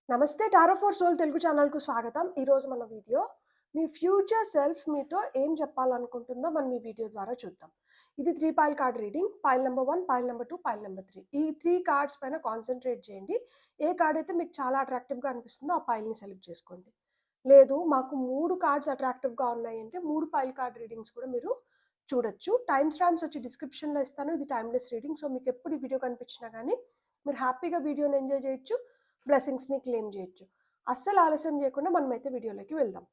నమస్తే tarot for soul Telugu ఛానల్‌కు స్వాగతం. ఈరోజు మన వీడియో మీ ఫ్యూచర్ సెల్ఫ్ మీతో ఏం చెప్పాలనుకుంటుందో మనం ఈ వీడియో ద్వారా చూద్దాం. ఇది 3 pile card reading. Pile number 1, pile number 2, pile number 3. ఈ 3 కార్డ్స్ పైన కాన్సంట్రేట్ చేయండి. ఏ కార్డ్ అయితే మీకు చాలా అట్రాక్టివ్‌గా అనిపిస్తుందో ఆ పైల్‌ని సెలెక్ట్ చేసుకోండి. లేదు మాకు 3 కార్డ్స్ అట్రాక్టివ్‌గా ఉన్నాయంటే 3 పైల్ కార్డ్ రీడింగ్స్ కూడా మీరు చూడొచ్చు. టైమ్ స్టాంప్స్ వచ్చి డిస్క్రిప్షన్‌లో ఇస్తాను. ఇది టైమ్‌లెస్ రీడింగ్. సో మీకు ఎప్పుడు ఈ వీడియో కనిపించినా గానీ మీరు హ్యాపీగా వీడియోని ఎంజాయ్ చేయొచ్చు. బ్లెస్సింగ్స్‌ని క్లెయిమ్ చేయొచ్చు. అస్సలు ఆలస్యం చేయకుండా మనమైతే వీడియోలోకి వెళ్దాం.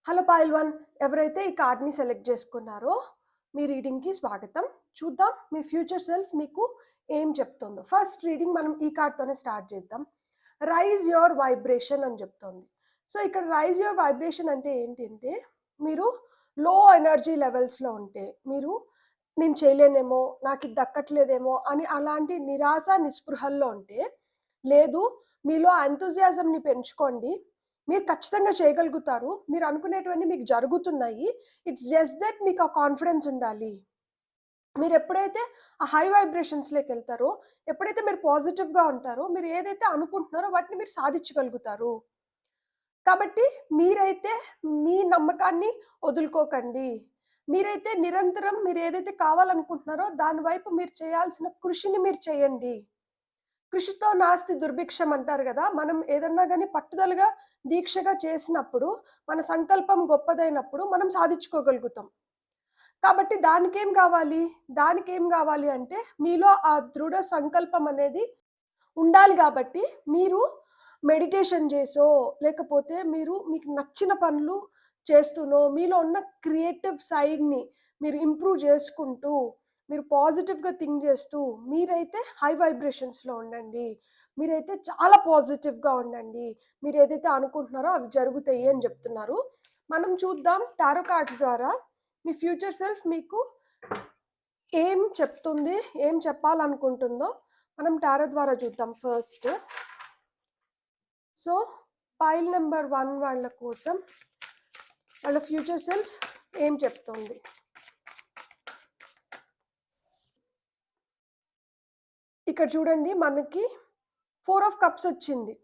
హలో పైల్ 1 ఎవరైతే ఈ కార్డ్‌ని సెలెక్ట్ చేసుకున్నారో మీ రీడింగ్‌కి స్వాగతం. చూద్దాం మీ ఫ్యూచర్ సెల్ఫ్ మీకు ఏం చెప్తుందో. ఫస్ట్ రీడింగ్ మనం ఈ కార్డ్‌తోనే స్టార్ట్ చేద్దాం. రైజ్ యువర్ వైబ్రేషన్ అని చెప్తోంది. సో ఇక్కడ రైజ్ యువర్ వైబ్రేషన్ అంటే ఏంటంటే మీరు లో ఎనర్జీ లెవెల్స్‌లో ఉంటే, మీరు నేను చేయలేనేమో, నాకు ఇది దక్కట్లేదేమో అని అలాంటి నిరాశ, నిస్పృహల్లో ఉంటే, లేదు మీలో ఎంతూజియాజంని పెంచుకోండి. మీరు ఖచ్చితంగా చేయగలుగుతారు. మీరు అనుకునేటివన్నీ మీకు జరుగుతున్నాయి. ఇట్స్ జస్ట్ దట్ మీకు ఆ కాన్ఫిడెన్స్ ఉండాలి. మీరు ఎప్పుడైతే ఆ హై వైబ్రేషన్స్‌లోకి వెళ్తారో, ఎప్పుడైతే మీరు పాజిటివ్‌గా ఉంటారో, మీరు ఏదైతే అనుకుంటున్నారో వాటిని మీరు సాధించగలుగుతారు. కాబట్టి మీరైతే మీ నమ్మకాన్ని వదులుకోకండి. మీరైతే నిరంతరం మీరు ఏదైతే కావాలనుకుంటున్నారో దాని వైపు మీరు చేయాల్సిన కృషిని మీరు చేయండి. కృషితో నాస్తి దుర్భిక్షం అంటారు గదా! మనం ఏదన్నా గాని పట్టుదలగా, దీక్షగా చేసినప్పుడు, మన సంకల్పం గొప్పదైనప్పుడు మనం సాధించుకోగలుగుతాం. కాబట్టి దానికేం గావాలి అంటే మీలో ఆ దృఢ సంకల్పం అనేది ఉండాలి గాబట్టి, మీరు మెడిటేషన్ చేసో, లేకపోతే మీరు మీకు నచ్చిన పనులు చేస్తూనో, మీలో ఉన్న క్రియేటివ్ సైడ్‌ని మీరు ఇంప్రూవ్ చేసుకుంటూ, మీరు పాజిటివ్‌గా థింక్ చేస్తూ, మీరైతే హై వైబ్రేషన్స్‌లో ఉండండి. మీరైతే చాలా పాజిటివ్‌గా ఉండండి. మీరేదైతే అనుకుంటున్నారో అవి జరుగుతాయి అని జెప్తున్నారు. మనం చూద్దాం టారో కార్డ్స్ ద్వారా మీ ఫ్యూచర్ సెల్ఫ్ మీకు ఏం చెప్తుంది, ఏం చెప్పాలనుకుంటుందో మనం టారో ద్వారా చూద్దాం ఫస్ట్. సో పైల్ నెంబర్ 1 వాళ్ళ కోసం వాళ్ళ ఫ్యూచర్ సెల్ఫ్ ఏం చెప్తుంది. ఇక్కడ చూడండి మనకి 4 ఆఫ్ కప్స్ వచ్చింది.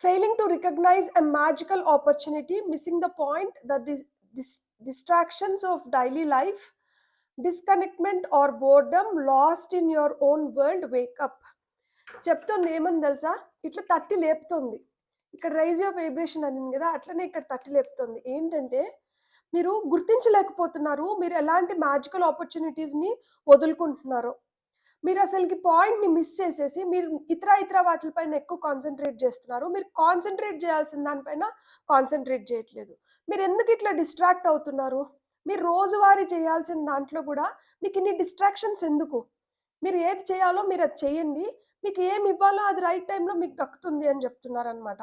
Failing to recognise a magical opportunity, missing the point, the distractions of daily life, disconnectment or boredom, lost in your own world, wake up. చెప్తుంది ఏమని తెలుసా, ఇట్లా తట్టి లేపుతుంది. ఇక్కడ రైజ్ యువర్ వైబ్రేషన్ అనింది కదా, అట్లనే ఇక్కడ తట్టి లేపుతుంది. ఏంటంటే మీరు గుర్తించలేకపోతున్నారు మీరు ఎలాంటి మ్యాజికల్ ఆపర్చునిటీస్ని వదులుకుంటున్నారో. మీరు అసలుకి పాయింట్ని మిస్ చేసేసి మీరు ఇతర వాటిపైన ఎక్కువ కాన్సన్ట్రేట్ చేస్తున్నారు. మీరు కాన్సన్ట్రేట్ చేయాల్సిన దానిపైన కాన్సన్ట్రేట్ చేయట్లేదు. మీరు ఎందుకు ఇట్లా డిస్ట్రాక్ట్ అవుతున్నారు? మీరు రోజువారీ చేయాల్సిన దాంట్లో కూడా మీకు ఇన్ని డిస్ట్రాక్షన్స్ ఎందుకు? మీరు ఏది చేయాలో మీరు అది చేయండి. మీకు ఏమి ఇవ్వాలో అది రైట్ టైంలో మీకు దక్కుతుంది అని చెప్తున్నారనమాట.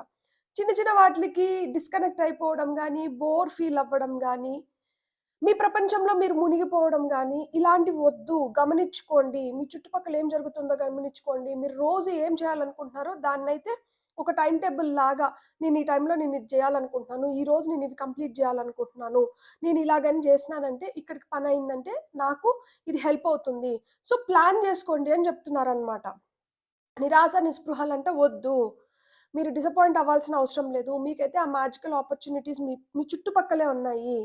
చిన్న వాటికి డిస్కనెక్ట్ అయిపోవడం కానీ, బోర్ ఫీల్ అవ్వడం కానీ, మీ ప్రపంచంలో మీరు మునిగిపోవడం గానీ, ఇలాంటివి వద్దు. గమనించుకోండి. మీ చుట్టుపక్కల ఏం జరుగుతుందో గమనించుకోండి. మీరు రోజు ఏం చేయాలనుకుంటున్నారో దాన్నైతే ఒక టైమ్ టేబుల్ లాగా నేను ఈ టైంలో నేను ఇది చేయాలనుకుంటున్నాను. ఈరోజు నేను ఇవి కంప్లీట్ చేయాలనుకుంటున్నాను. నేను ఇలాగని చేసినానంటే ఇక్కడికి పని అయిందంటే నాకు ఇది హెల్ప్ అవుతుంది. సో ప్లాన్ చేసుకోండి అని చెప్తున్నారనమాట. నిరాశ నిస్పృహలంటే వద్దు. మీరు డిసప్పాయింట్ అవ్వాల్సిన అవసరం లేదు. మీకైతే ఆ మ్యాజికల్ ఆపర్చునిటీస్ మీ చుట్టుపక్కలే ఉన్నాయి.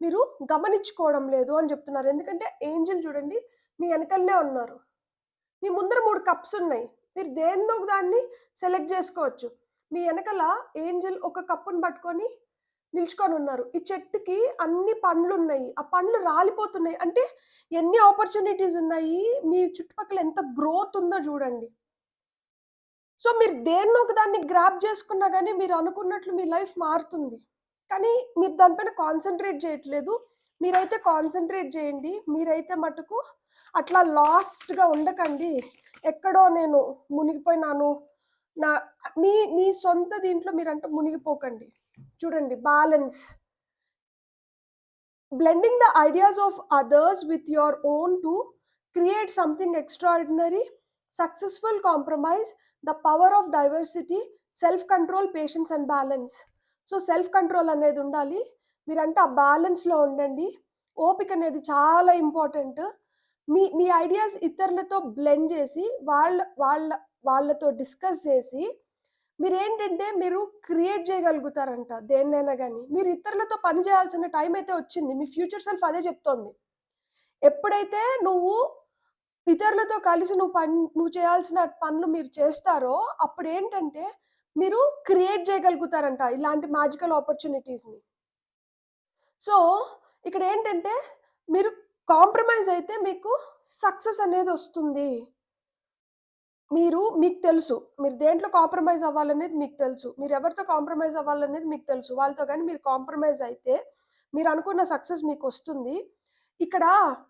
మీరు గమనించుకోవడం లేదు అని చెప్తున్నారు. ఎందుకంటే ఏంజెల్ చూడండి మీ వెనకలనే ఉన్నారు. మీ ముందర 3 కప్స్ ఉన్నాయి. మీరు దేనిదో ఒక దాన్ని సెలెక్ట్ చేసుకోవచ్చు. మీ వెనకాల ఏంజెల్ ఒక కప్పుని పట్టుకొని నిల్చుకొని ఉన్నారు. ఈ చెట్టుకి అన్ని పండ్లున్నాయి. ఆ పండ్లు రాలిపోతున్నాయి. అంటే ఎన్ని ఆపర్చునిటీస్ ఉన్నాయి. మీ చుట్టుపక్కల ఎంత గ్రోత్ ఉందో చూడండి. సో మీరు దేన్నో ఒక దాన్ని గ్రాబ్ చేసుకున్నా గానీ మీరు అనుకున్నట్లు మీ లైఫ్ మారుతుంది. కానీ మీరు దానిపైన కాన్సంట్రేట్ చేయట్లేదు. మీరైతే కాన్సంట్రేట్ చేయండి. మీరైతే మటుకు అట్లా లాస్ట్‌గా ఉండకండి. ఎక్కడో నేను మునిగిపోయినాను. నా మీ సొంత దీంట్లో మీరంటే మునిగిపోకండి. చూడండి balance. Blending the ideas of others with your own to create something extraordinary, successful compromise, the power of diversity, self-control, patience and balance. So self control అనేది ఉండాలి. మీరంటే ఆ బ్యాలెన్స్లో ఉండండి. ఓపిక అనేది చాలా ఇంపార్టెంట్. మీ ఐడియాస్ ఇతరులతో బ్లెండ్ చేసి వాళ్ళతో డిస్కస్ చేసి మీరేంటంటే మీరు క్రియేట్ చేయగలుగుతారంట దేన్నైనా గాని. మీరు ఇతరులతో పని చేయాల్సిన టైం అయితే వచ్చింది. మీ ఫ్యూచర్ సెల్ఫ్ అదే చెప్తోంది. ఎప్పుడైతే నువ్వు ఇతరులతో కలిసి నువ్వు చేయాల్సిన పనులు మీరు చేస్తారో, అప్పుడేంటంటే మీరు క్రియేట్ చేయగలుగుతారంట ఇలాంటి మ్యాజికల్ ఆపర్చునిటీస్‌ని. సో, ఇక్కడేంటంటే మీరు కాంప్రమైజ్ అయితే మీకు సక్సెస్ అనేదొస్తుంది. మీకు తెలుసు. మీరు దేంట్లో కాంప్రమైజ్ అవ్వాలనేది మీకు తెలుసు. మీరెవరితో కాంప్రమైజ్ అవ్వాలనేది మీకు తెలుసు. వాళ్ళతో గాని మీరు కాంప్రమైజ్ అయితే, మీరనుకున్న సక్సెస్ మీకొస్తుంది. ఇక్కడ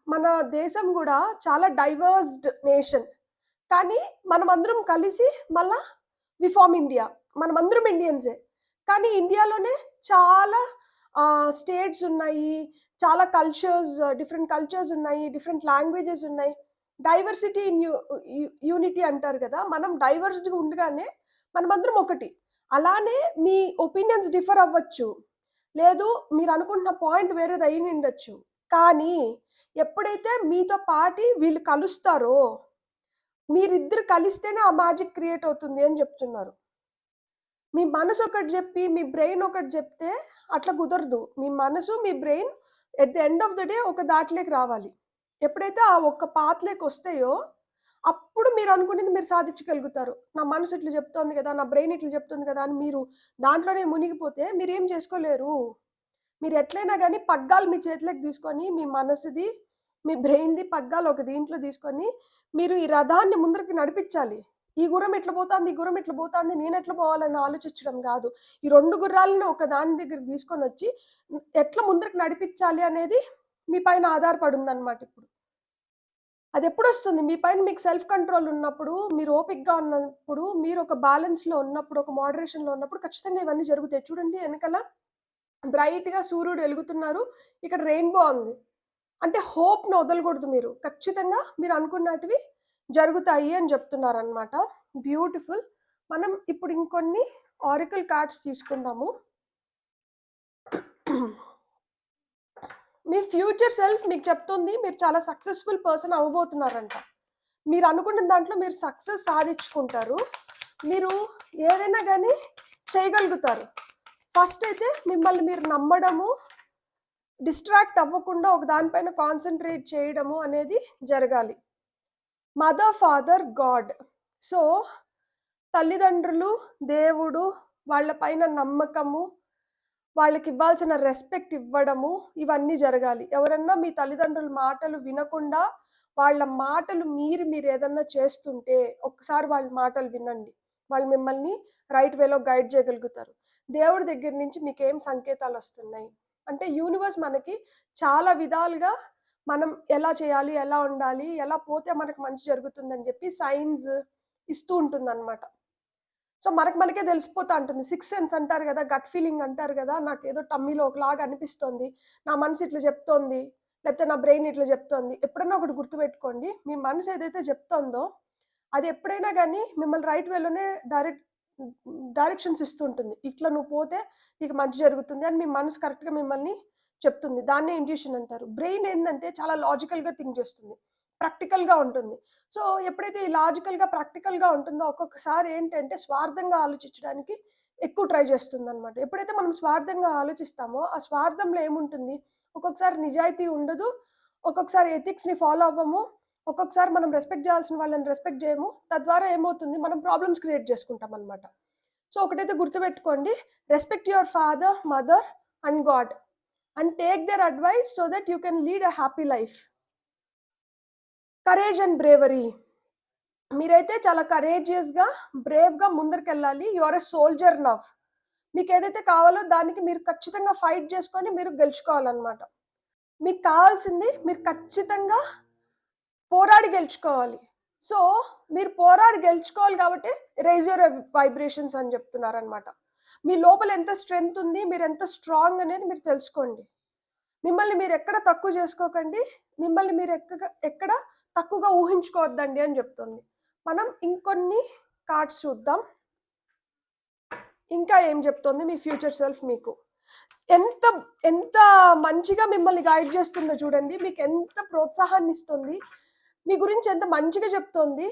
మన దేశం గూడా చాలా డైవర్స్డ్ నేషన్. కానీ మనమందరం కలిసి మళ్ళా వి ఫార్మ్ ఇండియా. మనమందరం ఇండియన్సే. కానీ ఇండియాలోనే చాలా స్టేట్స్ ఉన్నాయి. చాలా డిఫరెంట్ కల్చర్స్ ఉన్నాయి. డిఫరెంట్ లాంగ్వేజెస్ ఉన్నాయి. డైవర్సిటీ ఇన్ యూనిటీ అంటారు కదా! మనం డైవర్స్డ్‌గా ఉండగానే మనమందరం ఒకటి. అలానే మీ ఒపీనియన్స్ డిఫర్ అవ్వచ్చు. లేదు మీరనుకుంటున్న పాయింట్ వేరేది అయ్యుండొచ్చు. కానీ ఎప్పుడైతే మీతో పాటి వీళ్ళు కలుస్తారో, మీరిద్దరు కలిస్తేనే ఆ మ్యాజిక్ క్రియేట్ అవుతుంది అని చెప్తున్నారు. మీ మనసు ఒకటి జెప్పి, మీ బ్రెయిన్ ఒకటి జెప్తే అట్లా కుదరదు. మీ మనసు, మీ brain at the end of the day ఒక దాటిలోకి రావాలి. ఎప్పుడైతే ఆ ఒక్క పాత్‌లోకొస్తాయో, అప్పుడు మీరనుకున్నది మీరు సాధించగలుగుతారు. నా మనసు ఇట్లా చెప్తోంది గదా! నా బ్రెయిన్ ఇట్లా చెప్తుంది గదా! అని మీరు దాంట్లోనే మునిగిపోతే మీరేం చేసుకోలేరు. మీరెట్లైనా గాని పగ్గాలు మీ చేతిలోకి తీసుకొని, మీ మనసుది, మీ బ్రెయిన్‌ది పగ్గాలు ఒక దీంట్లో తీసుకొని, మీరు ఈ రథాన్ని ముందరికి నడిపిచ్చాలి. ఈ గుర్రం ఇట్లా పోతాంది, ఈ గుర్రం ఇట్లా పోతాంది, నేనెట్లా పోవాలని ఆలోచించడం గాదు. ఈ 2 గుర్రాలను ఒక దాని దగ్గరికి తీసుకొనొచ్చి, ఎట్లా ముందరికి నడిపిచ్చాలి అనేది మీ పైన ఆధారపడి ఉందన్నమాట ఇప్పుడు. అదెప్పుడొస్తుంది? మీ పైన మీకు సెల్ఫ్ కంట్రోల్ ఉన్నప్పుడు, మీరు ఓపికగా ఉన్నప్పుడు, మీరు ఒక బ్యాలెన్స్‌లో ఉన్నప్పుడు, ఒక మోడరేషన్‌లో ఉన్నప్పుడు ఖచ్చితంగా ఇవన్నీ జరుగుతాయి. చూడండి ఎనకాల బ్రైట్‌గా సూర్యుడు ఎలుగుతున్నారు. ఇక్కడ రెయిన్‌బో ఉంది. అంటే హోప్‌ని వదలకూడదు మీరు. ఖచ్చితంగా మీరు అనుకున్నటివి జరుగుతాయి అని చెప్తున్నారనమాట. బ్యూటిఫుల్. మనం ఇప్పుడు ఇంకొన్ని ఆరికల్ కార్డ్స్ తీసుకుందాము. మీ ఫ్యూచర్ సెల్ఫ్ మీకు చెప్తుంది మీరు చాలా సక్సెస్‌ఫుల్ పర్సన్ అవ్వబోతున్నారంట. మీరు అనుకున్న దాంట్లో మీరు సక్సెస్ సాధించుకుంటారు. మీరు ఏదైనా గాని చేయగలుగుతారు. ఫస్ట్ అయితే మిమ్మల్ని మీరు నమ్మడము, డిస్ట్రాక్ట్ అవ్వకుండా ఒక దానిపైన కాన్సంట్రేట్ చేయడము అనేది జరగాలి. Mother, father, God. సో, తల్లిదండ్రులు, దేవుడు, వాళ్ళ పైన నమ్మకము, వాళ్ళకివ్వాల్సిన రెస్పెక్ట్ ఇవ్వడము, ఇవన్నీ జరగాలి. ఎవరన్నా మీ తల్లిదండ్రుల మాటలు వినకుండా, వాళ్ళ మాటలు మీరేదన్నా చేస్తుంటే, ఒక్కసారి వాళ్ళ మాటలు వినండి. వాళ్ళు మిమ్మల్ని రైట్ వేలో గైడ్ చేయగలుగుతారు. దేవుడి దగ్గర నుంచి మీకేం సంకేతాలొస్తున్నాయి? అంటే యూనివర్స్ మనకి చాలా విధాలుగా మనం ఎలా చేయాలి, ఎలా ఉండాలి, ఎలా పోతే మనకు మంచి జరుగుతుందని చెప్పి సైన్స్ ఇస్తూ ఉంటుందనమాట. సో, మనకే తెలిసిపోతా ఉంటుంది. సిక్స్త్ సెన్స్ అంటారు గదా! గట్ ఫీలింగ్ అంటారు గదా! నాకేదో టమ్మీలో ఒకలాగా అనిపిస్తోంది. నా మనసు ఇట్లా చెప్తోంది. లేకపోతే నా బ్రెయిన్ ఇట్లా చెప్తోంది. ఎప్పుడన్నా ఒకటి గుర్తుపెట్టుకోండి. మీ మనసు ఏదైతే చెప్తోందో, అది ఎప్పుడైనా గాని మిమ్మల్ని రైట్ వేలోనే డైరెక్షన్స్ ఇస్తూ ఉంటుంది. ఇట్లా నువ్వు పోతే నీకు మంచి జరుగుతుంది అని మీ మనసు కరెక్ట్‌గా మిమ్మల్ని చెప్తుంది. దాన్నే ఇంట్యూషన్ అంటారు. బ్రెయిన్ ఏందంటే చాలా లాజికల్‌గా థింక్ చేస్తుంది. ప్రాక్టికల్‌గా ఉంటుంది. సో, ఎప్పుడైతే ఈ లాజికల్‌గా, ప్రాక్టికల్‌గా ఉంటుందో ఒక్కొక్కసారి ఏంటంటే స్వార్థంగా ఆలోచించడానికి ఎక్కువ ట్రై చేస్తుందనమాట. ఎప్పుడైతే మనం స్వార్థంగా ఆలోచిస్తామో, ఆ స్వార్థంలో ఏముంటుంది? ఒక్కొక్కసారి నిజాయితీ ఉండదు. ఒక్కొక్కసారి ఎథిక్స్‌ని ఫాలో అవ్వము. ఒక్కొక్కసారి మనం రెస్పెక్ట్ చేయాల్సిన వాళ్ళని రెస్పెక్ట్ చేయము. తద్వారా ఏమవుతుంది? మనం ప్రాబ్లమ్స్ క్రియేట్ చేసుకుంటామనమాట. సో, ఒకటైతే గుర్తుపెట్టుకోండి. Respect your father, mother and god. And take their advice so that you can lead a happy life. Courage and bravery. మీరైతే చాలా కరేజియస్‌గా, బ్రేవ్‌గా ముందరికెళ్ళాలి. You are a soldier now. మీకేదైతే కావాలో దానికి మీరు ఖచ్చితంగా ఫైట్ చేసుకొని మీరు గెలుచుకోవాలనమాట. మీకు కావాల్సింది మీరు ఖచ్చితంగా పోరాడి గెలుచుకోవాలి. సో, మీరు పోరాడి గెలుచుకోవాలి కాబట్టి రైజ్ యువర్ వైబ్రేషన్స్ అని చెప్తున్నారనమాట. మీ లోపల ఎంత స్ట్రెంగ్త్ ఉంది, మీరెంత స్ట్రాంగ్ అనేది మీరు తెలుసుకోండి. మిమ్మల్ని మీరెక్కడ తక్కువ చేసుకోకండి. మిమ్మల్ని మీరు ఎక్కడ తక్కువగా ఊహించుకోవద్దండి అని చెప్తుంది. మనం ఇంకొన్ని కార్డ్స్ చూద్దాం. ఇంకా ఏం చెప్తోంది మీ ఫ్యూచర్ సెల్ఫ్ మీకు? ఎంత ఎంత మంచిగా మిమ్మల్ని గైడ్ చేస్తుందో చూడండి. మీకెంత ప్రోత్సాహాన్నిస్తుంది. మీ గురించి ఎంత మంచిగా చెప్తోంది.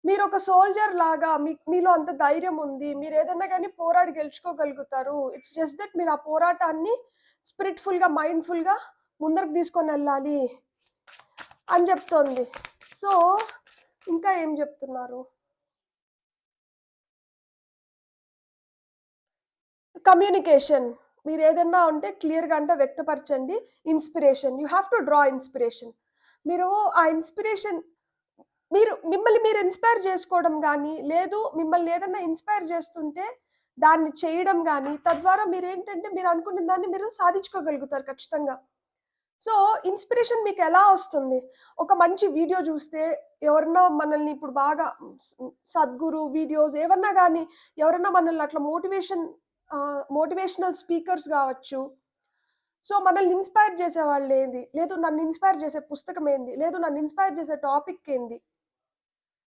మీరు ఒక సోల్జర్ లాగా మీలో అంత ధైర్యం ఉంది. మీరు ఏదన్నా గాని పోరాడి గెలుచుకోగలుగుతారు. ఇట్స్ జస్ట్ దట్ మీరు ఆ పోరాటాన్ని స్పిరిట్‌ఫుల్‌గా, మైండ్‌ఫుల్‌గా ముందరకు తీసుకొనెళ్ళాలి అని చెప్తోంది. సో, ఇంకా ఏం చెప్తున్నారు? కమ్యూనికేషన్. మీరేదన్నా ఉంటే క్లియర్‌గా అంటే వ్యక్తపరచండి. Inspiration. You have to draw inspiration. మీరు ఆ ఇన్‌స్పిరేషన్ మిమ్మల్ని మీరు ఇన్‌స్పైర్ జేసుకోవడం గానీ, లేదు మిమ్మల్ని ఏదన్నా ఇన్‌స్పైర్ జేస్తుంటే దాన్ని చేయడం గానీ, తద్వారా మీరేంటంటే మీరనుకున్న దాన్ని మీరు సాధించుకోగలుగుతారు ఖచ్చితంగా. సో, ఇన్‌స్పిరేషన్ మీకెలా ఒస్తుంది? ఒక మంచి వీడియో జూస్తే ఎవరన్నా మనల్ని ఇప్పుడు బాగా సద్గురు వీడియోస్ ఏవన్నా గానీ, ఎవరన్నా మనల్ని అట్లా మోటివేషనల్ స్పీకర్స్ గావచ్చు. సో, మనల్ని ఇన్‌స్పైర్ జేసేవాళ్ళేంది? లేదు నన్ను ఇన్‌స్పైర్ జేసే పుస్తకమేంది? లేదు నన్ను ఇన్‌స్పైర్ జేసే టాపిక్కేంది?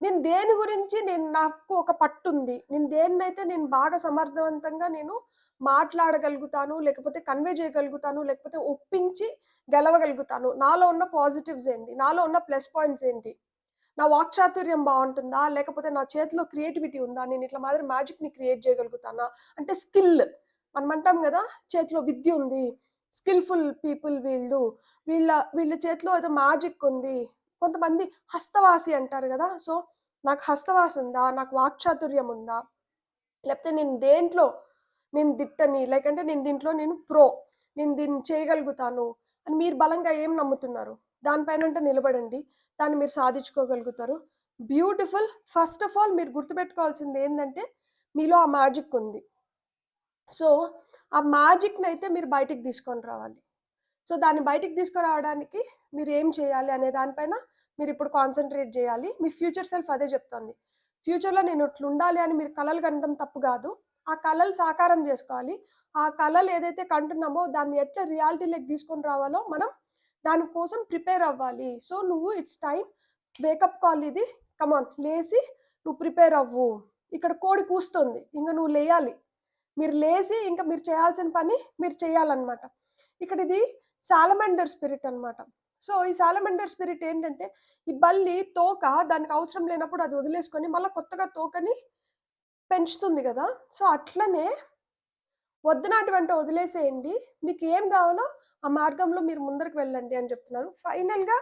నేను దేని గురించి నాకు ఒక పట్టుంది. నేను బాగా సమర్థవంతంగా మాట్లాడగలుగుతాను, లేకపోతే కన్వే చేయగలుగుతాను, లేకపోతే ఒప్పించి గెలవగలుగుతాను. నాలో ఉన్న పాజిటివ్స్ ఏంది? నాలో ఉన్న ప్లస్ పాయింట్స్ ఏంటి? నా వాక్చాతుర్యం బావుంటుందా? లేకపోతే నా చేతిలో క్రియేటివిటీ ఉందా? నేనిట్లా మాదిరి మ్యాజిక్‌ని క్రియేట్ చేయగలుగుతానా? అంటే స్కిల్. మనమంటాం గదా! చేతిలో విద్య ఉంది. స్కిల్‌ఫుల్ పీపుల్ వీళ్ళు. వీళ్ళ చేతిలో ఏదో మ్యాజిక్ ఉంది. కొంతమంది హస్తవాసి అంటారు గదా! సో, నాకు హస్తవాసి ఉందా? నాకు వాక్చాతుర్యం ఉందా? లేకపోతే నేను దిట్టని, లేకంటే నేను ప్రో. నేను దీన్ని చేయగలుగుతాను అని మీరు బలంగా ఏం నమ్ముతున్నారు? దానిపైనంట నిలబడండి. దాన్ని మీరు సాధించుకోగలుగుతారు. బ్యూటిఫుల్. ఫస్ట్ ఆఫ్ ఆల్ మీరు గుర్తుపెట్టుకోవాల్సిందేందంటే, మీలో ఆ మ్యాజిక్ ఉంది. సో, ఆ మ్యాజిక్‌నయితే మీరు బయటికి తీసుకొని రావాలి. సో, దాన్ని బయటికి తీసుకురావడానికి మీరేం చేయాలి అనే దాని పైన మీరిప్పుడు కాన్సంట్రేట్ జేయాలి. మీ ఫ్యూచర్ సెల్ఫ్ అదే జెప్తోంది. ఫ్యూచర్‌లో నేను ఇట్లుండాలి అని మీరు కలలు కనడం తప్పు గాదు. ఆ కలలు సాకారం జేసుకోవాలి. ఆ కలలు ఏదైతే కంటున్నామో దాన్ని ఎట్లా రియాలిటీలోకి తీసుకొని రావాలో మనం దాని కోసం ప్రిపేర్ అవ్వాలి. సో, నువ్వు ఇట్స్ టైమ్ వేకప్ కాల్ ఇది. కమ్ ఆన్ లేసి నువ్వు ప్రిపేర్ అవ్వు. ఇక్కడ కోడి కూస్తుంది. ఇంగ నువ్వు లేయాలి. మీరు లేసి ఇంక మీరు చేయాల్సిన పని మీరు చేయాలన్నమాట. ఇక్కడ ఇది సాలమాండర్ స్పిరిట్ అన్నమాట. సో, ఈ సాలమాండర్ స్పిరిట్ ఏంటంటే, ఈ బల్లి తోక దానికి అవసరం లేనప్పుడు అది వదిలేసుకొని మళ్ళా కొత్తగా తోకని పెంచుతుంది గదా! సో, అట్లనే వద్దునాటి వెంట వదిలేసేయండి. మీకేం గావాలో ఆ మార్గంలో మీరు ముందరికి వెళ్ళండి అని చెప్తున్నారు. ఫైనల్‌గా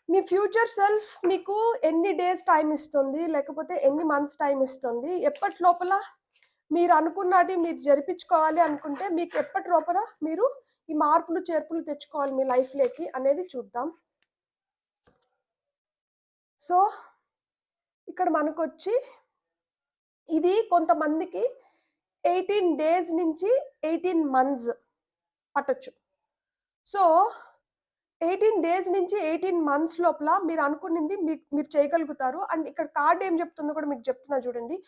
మీ ఫ్యూచర్ సెల్ఫ్ మీకు ఎన్ని డేస్ టైమ్ ఇస్తుంది? లేకపోతే ఎన్ని మంత్స్ టైమ్ ఇస్తుంది? ఎప్పటి లోపల మీరనుకున్నది మీరు జరిపించుకోవాలి అనుకుంటే, మీకు ఎప్పటి లోపల మీరు ఈ మార్పులు, చేర్పులు తెచ్చుకోవాలి మీ లైఫ్‌లోకి అనేది చూద్దాం. సో, ఇక్కడ మనకొచ్చి ఇది కొంతమందికి 18 డేస్ నుంచి 18 మంత్స్ పట్టొచ్చు. సో, 18 డేస్ నుంచి 18 మంత్స్ లోపల మీరనుకునింది మీరు చేయగలుగుతారు. అండ్ ఇక్కడ కార్డ్ ఏం చెప్తుందో కూడా మీకు చెప్తున్నా చూడండి.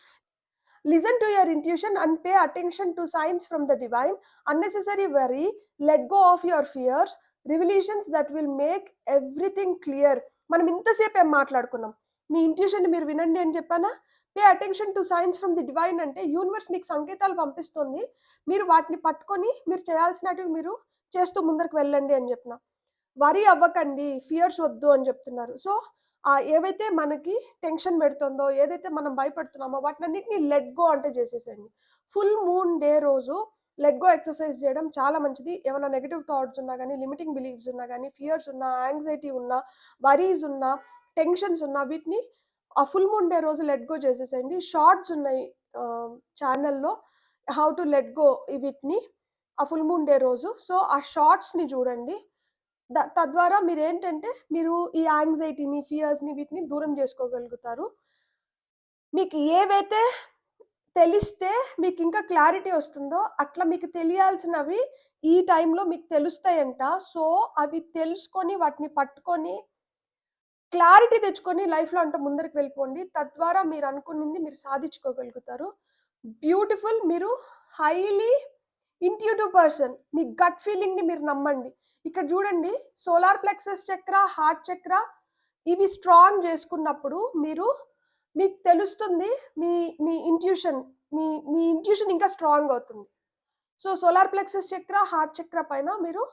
Listen to your intuition and pay attention to signs from the divine. Unnecessary worry, let go of your fears, revelations that will make everything clear. మనం ఇంతసేపు ఏం మాట్లాడుకున్నాం? మీ ఇంట్యూషన్‌ని మీరు వినండి అని చెప్పానా? Pay attention to science from the divine అంటే universe మీకు సంకేతాలు పంపిస్తుంది. మీరు వాటిని పట్టుకొని మీరు చేయాల్సినటివి మీరు చేస్తూ ముందరికి వెళ్ళండి అని చెప్పిన. వరీ అవ్వకండి, ఫియర్స్ వద్దు అని చెప్తున్నారు. సో, ఏవైతే మనకి టెన్షన్ పెడుతుందో, ఏదైతే మనం భయపడుతున్నామో వాటినన్నిటిని లెట్ గో అంటే చేసేసేయండి. ఫుల్ మూన్ డే రోజు లెట్ గో ఎక్సర్సైజ్ చేయడం చాలా మంచిది. ఏమైనా నెగెటివ్ థాట్స్ ఉన్నా గానీ, లిమిటింగ్ బిలీఫ్స్ ఉన్నా గానీ, ఫియర్స్ ఉన్నా, యాంగ్జైటీ ఉన్నా, వరీస్ ఉన్నా, టెన్షన్స్ ఉన్నా వీటిని ఆ ఫుల్ మూన్ డే రోజు లెట్ గో చేసేసేయండి. షార్ట్స్ ఉన్నాయి ఛానెల్‌లో హౌ టు లెట్ గో వీటిని ఆ ఫుల్ మూన్ డే రోజు. సో, ఆ షార్ట్స్‌ని చూడండి. తద్వారా మీరు ఈ యాంగ్జైటీని, ఫియర్స్‌ని వీటిని దూరం చేసుకోగలుగుతారు. మీకు ఏవైతే తెలిస్తే మీకింకా క్లారిటీ వస్తుందో, అట్లా మీకు తెలియాల్సినవి ఈ టైంలో మీకు తెలుస్తాయంట. సో, అవి తెలుసుకొని, వాటిని పట్టుకొని, క్లారిటీ తెచ్చుకొని లైఫ్‌లో ముందరికి వెళ్ళిపోండి. తద్వారా మీరనుకునింది మీరు సాధించుకోగలుగుతారు. బ్యూటిఫుల్. మీరు హైలీ ఇంట్యూటివ్ పర్సన్. మీ గట్ ఫీలింగ్‌ని మీరు నమ్మండి. ఇక్కడ చూడండి సోలార్ ప్లెక్సస్ చక్ర, హార్ట్ చక్ర ఇవి స్ట్రాంగ్ చేసుకున్నప్పుడు మీకు తెలుస్తుంది మీ మీ ఇంట్యూషన్ మీ ఇంట్యూషన్ ఇంకా స్ట్రాంగ్ అవుతుంది. సో, సోలార్ ప్లెక్సస్ చక్ర, హార్ట్ చక్ర పైన మీరు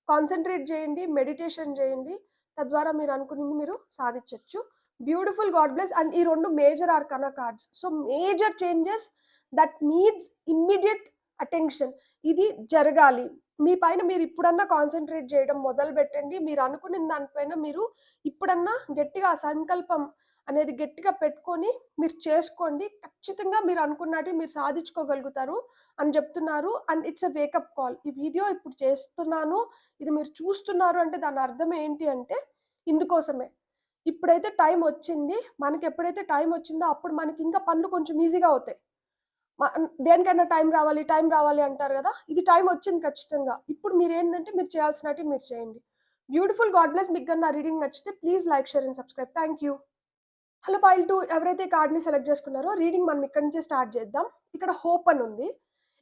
కాన్సంట్రేట్ చేయండి. మెడిటేషన్ చేయండి. తద్వారా మీరు అనుకునింది మీరు సాధించొచ్చు. బ్యూటిఫుల్ గాడ్ బ్లెస్ అండ్ ఈ 2 major arcana cards. So, major changes that needs immediate attention. ఇది జరగాలి. మీ పైన మీరు ఇప్పుడన్నా కాన్సంట్రేట్ చేయడం మొదలుపెట్టండి. మీరు అనుకున్న దానిపైన మీరు ఇప్పుడన్నా గట్టిగా ఆ సంకల్పం అనేది గట్టిగా పెట్టుకొని మీరు చేసుకోండి. ఖచ్చితంగా మీరు అనుకున్నటివి మీరు సాధించుకోగలుగుతారు అని చెప్తున్నారు. And it's a wake up call. ఈ వీడియో ఇప్పుడు చేస్తున్నాను, ఇది మీరు చూస్తున్నారు అంటే దాని అర్థం ఏంటి అంటే ఇందుకోసమే. ఇప్పుడైతే టైం వచ్చింది. మనకి ఎప్పుడైతే టైం వచ్చిందో అప్పుడు మనకి ఇంకా పనులు కొంచెం ఈజీగా అవుతాయి. దేనికైనా టైం రావాలి అంటారు కదా! ఇది టైం వచ్చింది ఖచ్చితంగా. ఇప్పుడు మీరేంటంటే మీరు చేయాల్సినటివి మీరు చేయండి. Beautiful God bless. మీకు గాని నా రీడింగ్ నచ్చితే please like, share and subscribe. Thank you. Hello pile 2 ఎవరైతే కార్డ్‌ని సెలెక్ట్ చేసుకున్నారో రీడింగ్ మనం ఇక్కడి నుంచే స్టార్ట్ చేద్దాం. ఇక్కడ హోప్ అని ఉంది.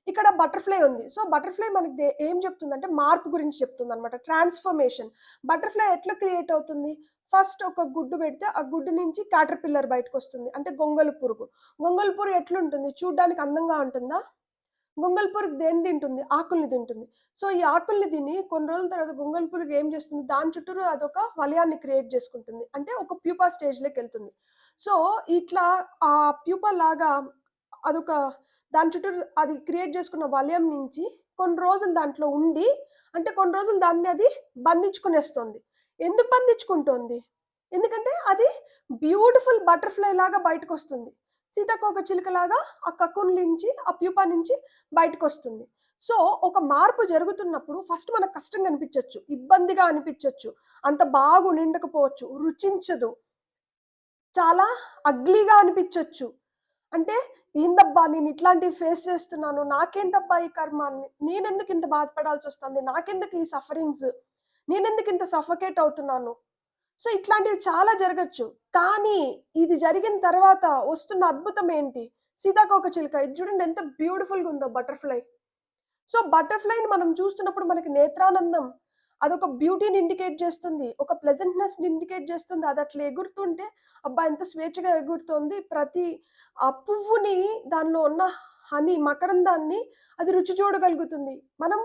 ఇక్కడ బటర్‌ఫ్లై ఉంది. సో, బటర్‌ఫ్లై మనకి ఏం చెప్తుందంటే మార్పు గురించి చెప్తుందనమాట. ట్రాన్స్‌ఫర్మేషన్. బటర్‌ఫ్లై ఎట్లా క్రియేట్ అవుతుంది? ఫస్ట్ ఒక గుడ్డు పెడితే ఆ గుడ్డు నుంచి క్యాటర్‌పిల్లర్ బయటకొస్తుంది. అంటే గొంగళి పురుగు. గొంగళి పురుగు ఎట్లుంటుంది? చూడ్డానికి అందంగా ఉంటుందా? గొంగళి పురుగు దేన్ని తింటుంది? ఆకుల్ని తింటుంది. సో, ఈ ఆకుల్ని తిని కొన్ని రోజుల తర్వాత గొంగళి పురుగు ఏం చేస్తుంది? దాని చుట్టూరు అదొక వలయాన్ని క్రియేట్ చేసుకుంటుంది. అంటే ఒక ప్యూపా స్టేజ్‌లోకెళ్తుంది. సో, ఇట్లా ఆ ప్యూపా లాగా అదొక దాని చుట్టూరు అది క్రియేట్ చేసుకున్న వలయం నుంచి కొన్ని రోజులు దాంట్లో ఉండి, అంటే కొన్ని రోజులు దాన్ని అది బంధించుకునేస్తుంది. ఎందుకు బంధించుకుంటోంది? ఎందుకంటే అది బ్యూటిఫుల్ బటర్‌ఫ్లై లాగా బయటకొస్తుంది. సీతాకోకచిలుకలాగా ఆ కకూన్ నుంచి, ఆ ప్యూపా నుంచి బయటకొస్తుంది. సో, ఒక మార్పు జరుగుతున్నప్పుడు ఫస్ట్ మనకు కష్టంగా అనిపించొచ్చు. ఇబ్బందిగా అనిపించొచ్చు. అంత నిండకపోవచ్చు. రుచించదు. చాలా అగ్లీగా అనిపించొచ్చు. అంటే ఏందబ్బా! నేను ఇట్లాంటివి ఫేస్ చేస్తున్నాను. నాకేంటబ్బా ఈ కర్మ! నేనెందుకు ఇంత బాధపడాల్సొస్తుంది? నాకెందుకు ఈ సఫరింగ్స్? నేనెందుకు ఇంత సఫకేట్ అవుతున్నాను? సో, ఇట్లాంటివి చాలా జరగొచ్చు. కానీ ఇది జరిగిన తర్వాత వస్తున్న అద్భుతం ఏంటి? సీతాకోకచిలుక ఇది చూడండి ఎంత బ్యూటిఫుల్‌గా ఉందో బటర్‌ఫ్లై. సో, బటర్‌ఫ్లైని మనం చూస్తున్నప్పుడు మనకి నేత్రానందం. అదొక బ్యూటీని ఇండికేట్ చేస్తుంది. ఒక ప్లెజెంట్‌నెస్‌ని ఇండికేట్ చేస్తుంది. అదట్లా ఎగురుతుంటే, అబ్బా! ఎంత స్వేచ్ఛగా ఎగురుతోంది. ప్రతి ఆ పువ్వుని దానిలో ఉన్న మకరందాన్ని అది రుచి చూడగలుగుతుంది. మనం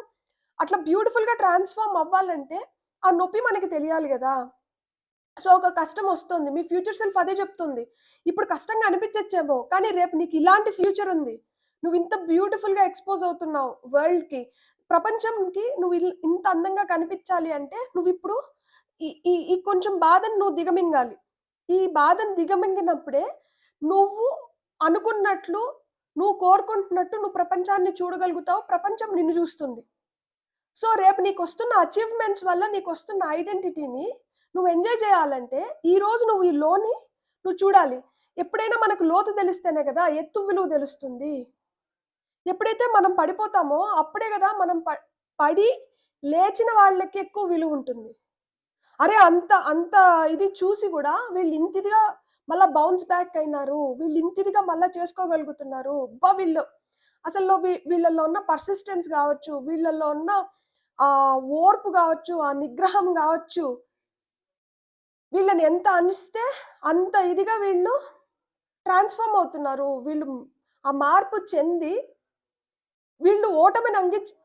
అట్లా బ్యూటిఫుల్‌గా ట్రాన్స్‌ఫార్మ్ అవ్వాలంటే, ఆ నొప్పి మనకి తెలియాలి గదా! సో, ఒక కష్టమొస్తుంది. మీ ఫ్యూచర్ సెల్ఫ్ అదే చెప్తుంది. ఇప్పుడు కష్టంగా అనిపించచ్చేమో, కానీ రేపు నీకు ఇలాంటి ఫ్యూచర్ ఉంది. నువ్వింత బ్యూటిఫుల్‌గా ఎక్స్‌పోజ్ అవుతున్నావు వరల్డ్‌కి. ప్రపంచంకి నువ్వు ఇంత అందంగా కనిపించాలి అంటే, నువ్విప్పుడు ఈ ఈ ఈ కొంచెం బాధను నువ్వు దిగమింగాలి. ఈ బాధను దిగమింగినప్పుడే నువ్వు అనుకున్నట్లు, నువ్వు కోరుకుంటున్నట్టు నువ్వు ప్రపంచాన్ని చూడగలుగుతావు. ప్రపంచం నిన్ను చూస్తుంది. సో, రేపు నీకొస్తున్న అచీవ్‌మెంట్స్ వల్ల నీకొస్తున్న ఐడెంటిటీని నువ్వు ఎంజాయ్ చేయాలంటే, ఈరోజు నువ్వు ఈ లోని నువ్వు చూడాలి. ఎప్పుడైనా మనకు లోతు తెలిస్తేనే గదా! ఎత్తు విలువ తెలుస్తుంది. ఎప్పుడైతే మనం పడిపోతామో అప్పుడే గదా మనం పడి లేచిన వాళ్ళకి ఎక్కువ విలువుంటుంది. అరే! అంత అంత ఇది చూసి గూడా వీళ్ళింత ఇదిగా మళ్ళా బౌన్స్ బ్యాక్ అయినారు. వీళ్ళింత ఇదిగా మళ్ళా చేసుకోగలుగుతున్నారు. అబ్బా! అసలు వీళ్ళలో ఉన్న పర్సిస్టెన్స్ గావచ్చు, వీళ్ళలో ఉన్న ఓర్పు గావచ్చు, ఆ నిగ్రహం గావచ్చు, వీళ్ళని ఎంత అనిస్తే అంత ఇదిగా వీళ్ళు ట్రాన్స్‌ఫార్మ్ అవుతున్నారు. వీళ్ళు ఆ మార్పు చెంది వీళ్ళు ఓటమిని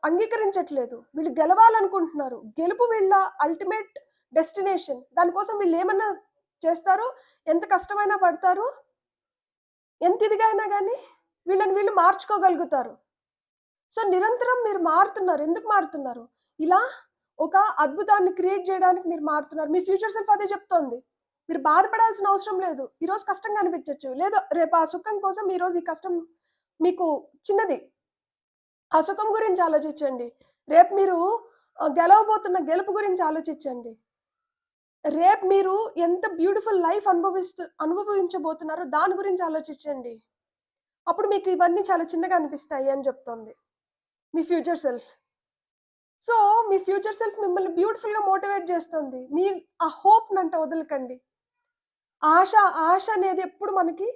అంగీకరించట్లేదు. వీళ్ళు గెలవాలనుకుంటున్నారు. గెలుపు వీళ్ళ అల్టిమేట్ డెస్టినేషన్. దానికోసం వీళ్ళేమన్నా చేస్తారు. ఎంత కష్టమైనా పడతారు. ఎంత ఇదిగా అయినా గానీ వీళ్ళని వీళ్ళు మార్చుకోగలుగుతారు. సో, నిరంతరం మీరు మారుతున్నారు. ఎందుకు మారుతున్నారు? ఇలా ఒక అద్భుతాన్ని క్రియేట్ జేయడానికి మీరు మారుతున్నారు. మీ ఫ్యూచర్ సెల్ఫ్ అదే చెప్తోంది. మీరు బాధపడాల్సిన అవసరం లేదు. ఈరోజు కష్టంగా అనిపించొచ్చు. లేదు రేపు ఆ సుఖం కోసం ఈరోజు ఈ కష్టం మీకు చిన్నది. ఆ సుఖం గురించి ఆలోచించండి. రేపు మీరు గెలవబోతున్న గెలుపు గురించి ఆలోచించండి. రేపు మీరు ఎంత బ్యూటిఫుల్ లైఫ్ అనుభవించబోతున్నారో దాని గురించి ఆలోచించండి. అప్పుడు మీకు ఇవన్నీ చాలా చిన్నగా అనిపిస్తాయి అని చెప్తోంది మీ ఫ్యూచర్ సెల్ఫ్. సో, మీ ఫ్యూచర్ సెల్ఫ్ మిమ్మల్ని బ్యూటిఫుల్‌గా మోటివేట్ చేస్తుంది. ఆ హోప్‌నంట వదలకండి. ఆశ, ఆశ అనేది ఎప్పుడు మనకి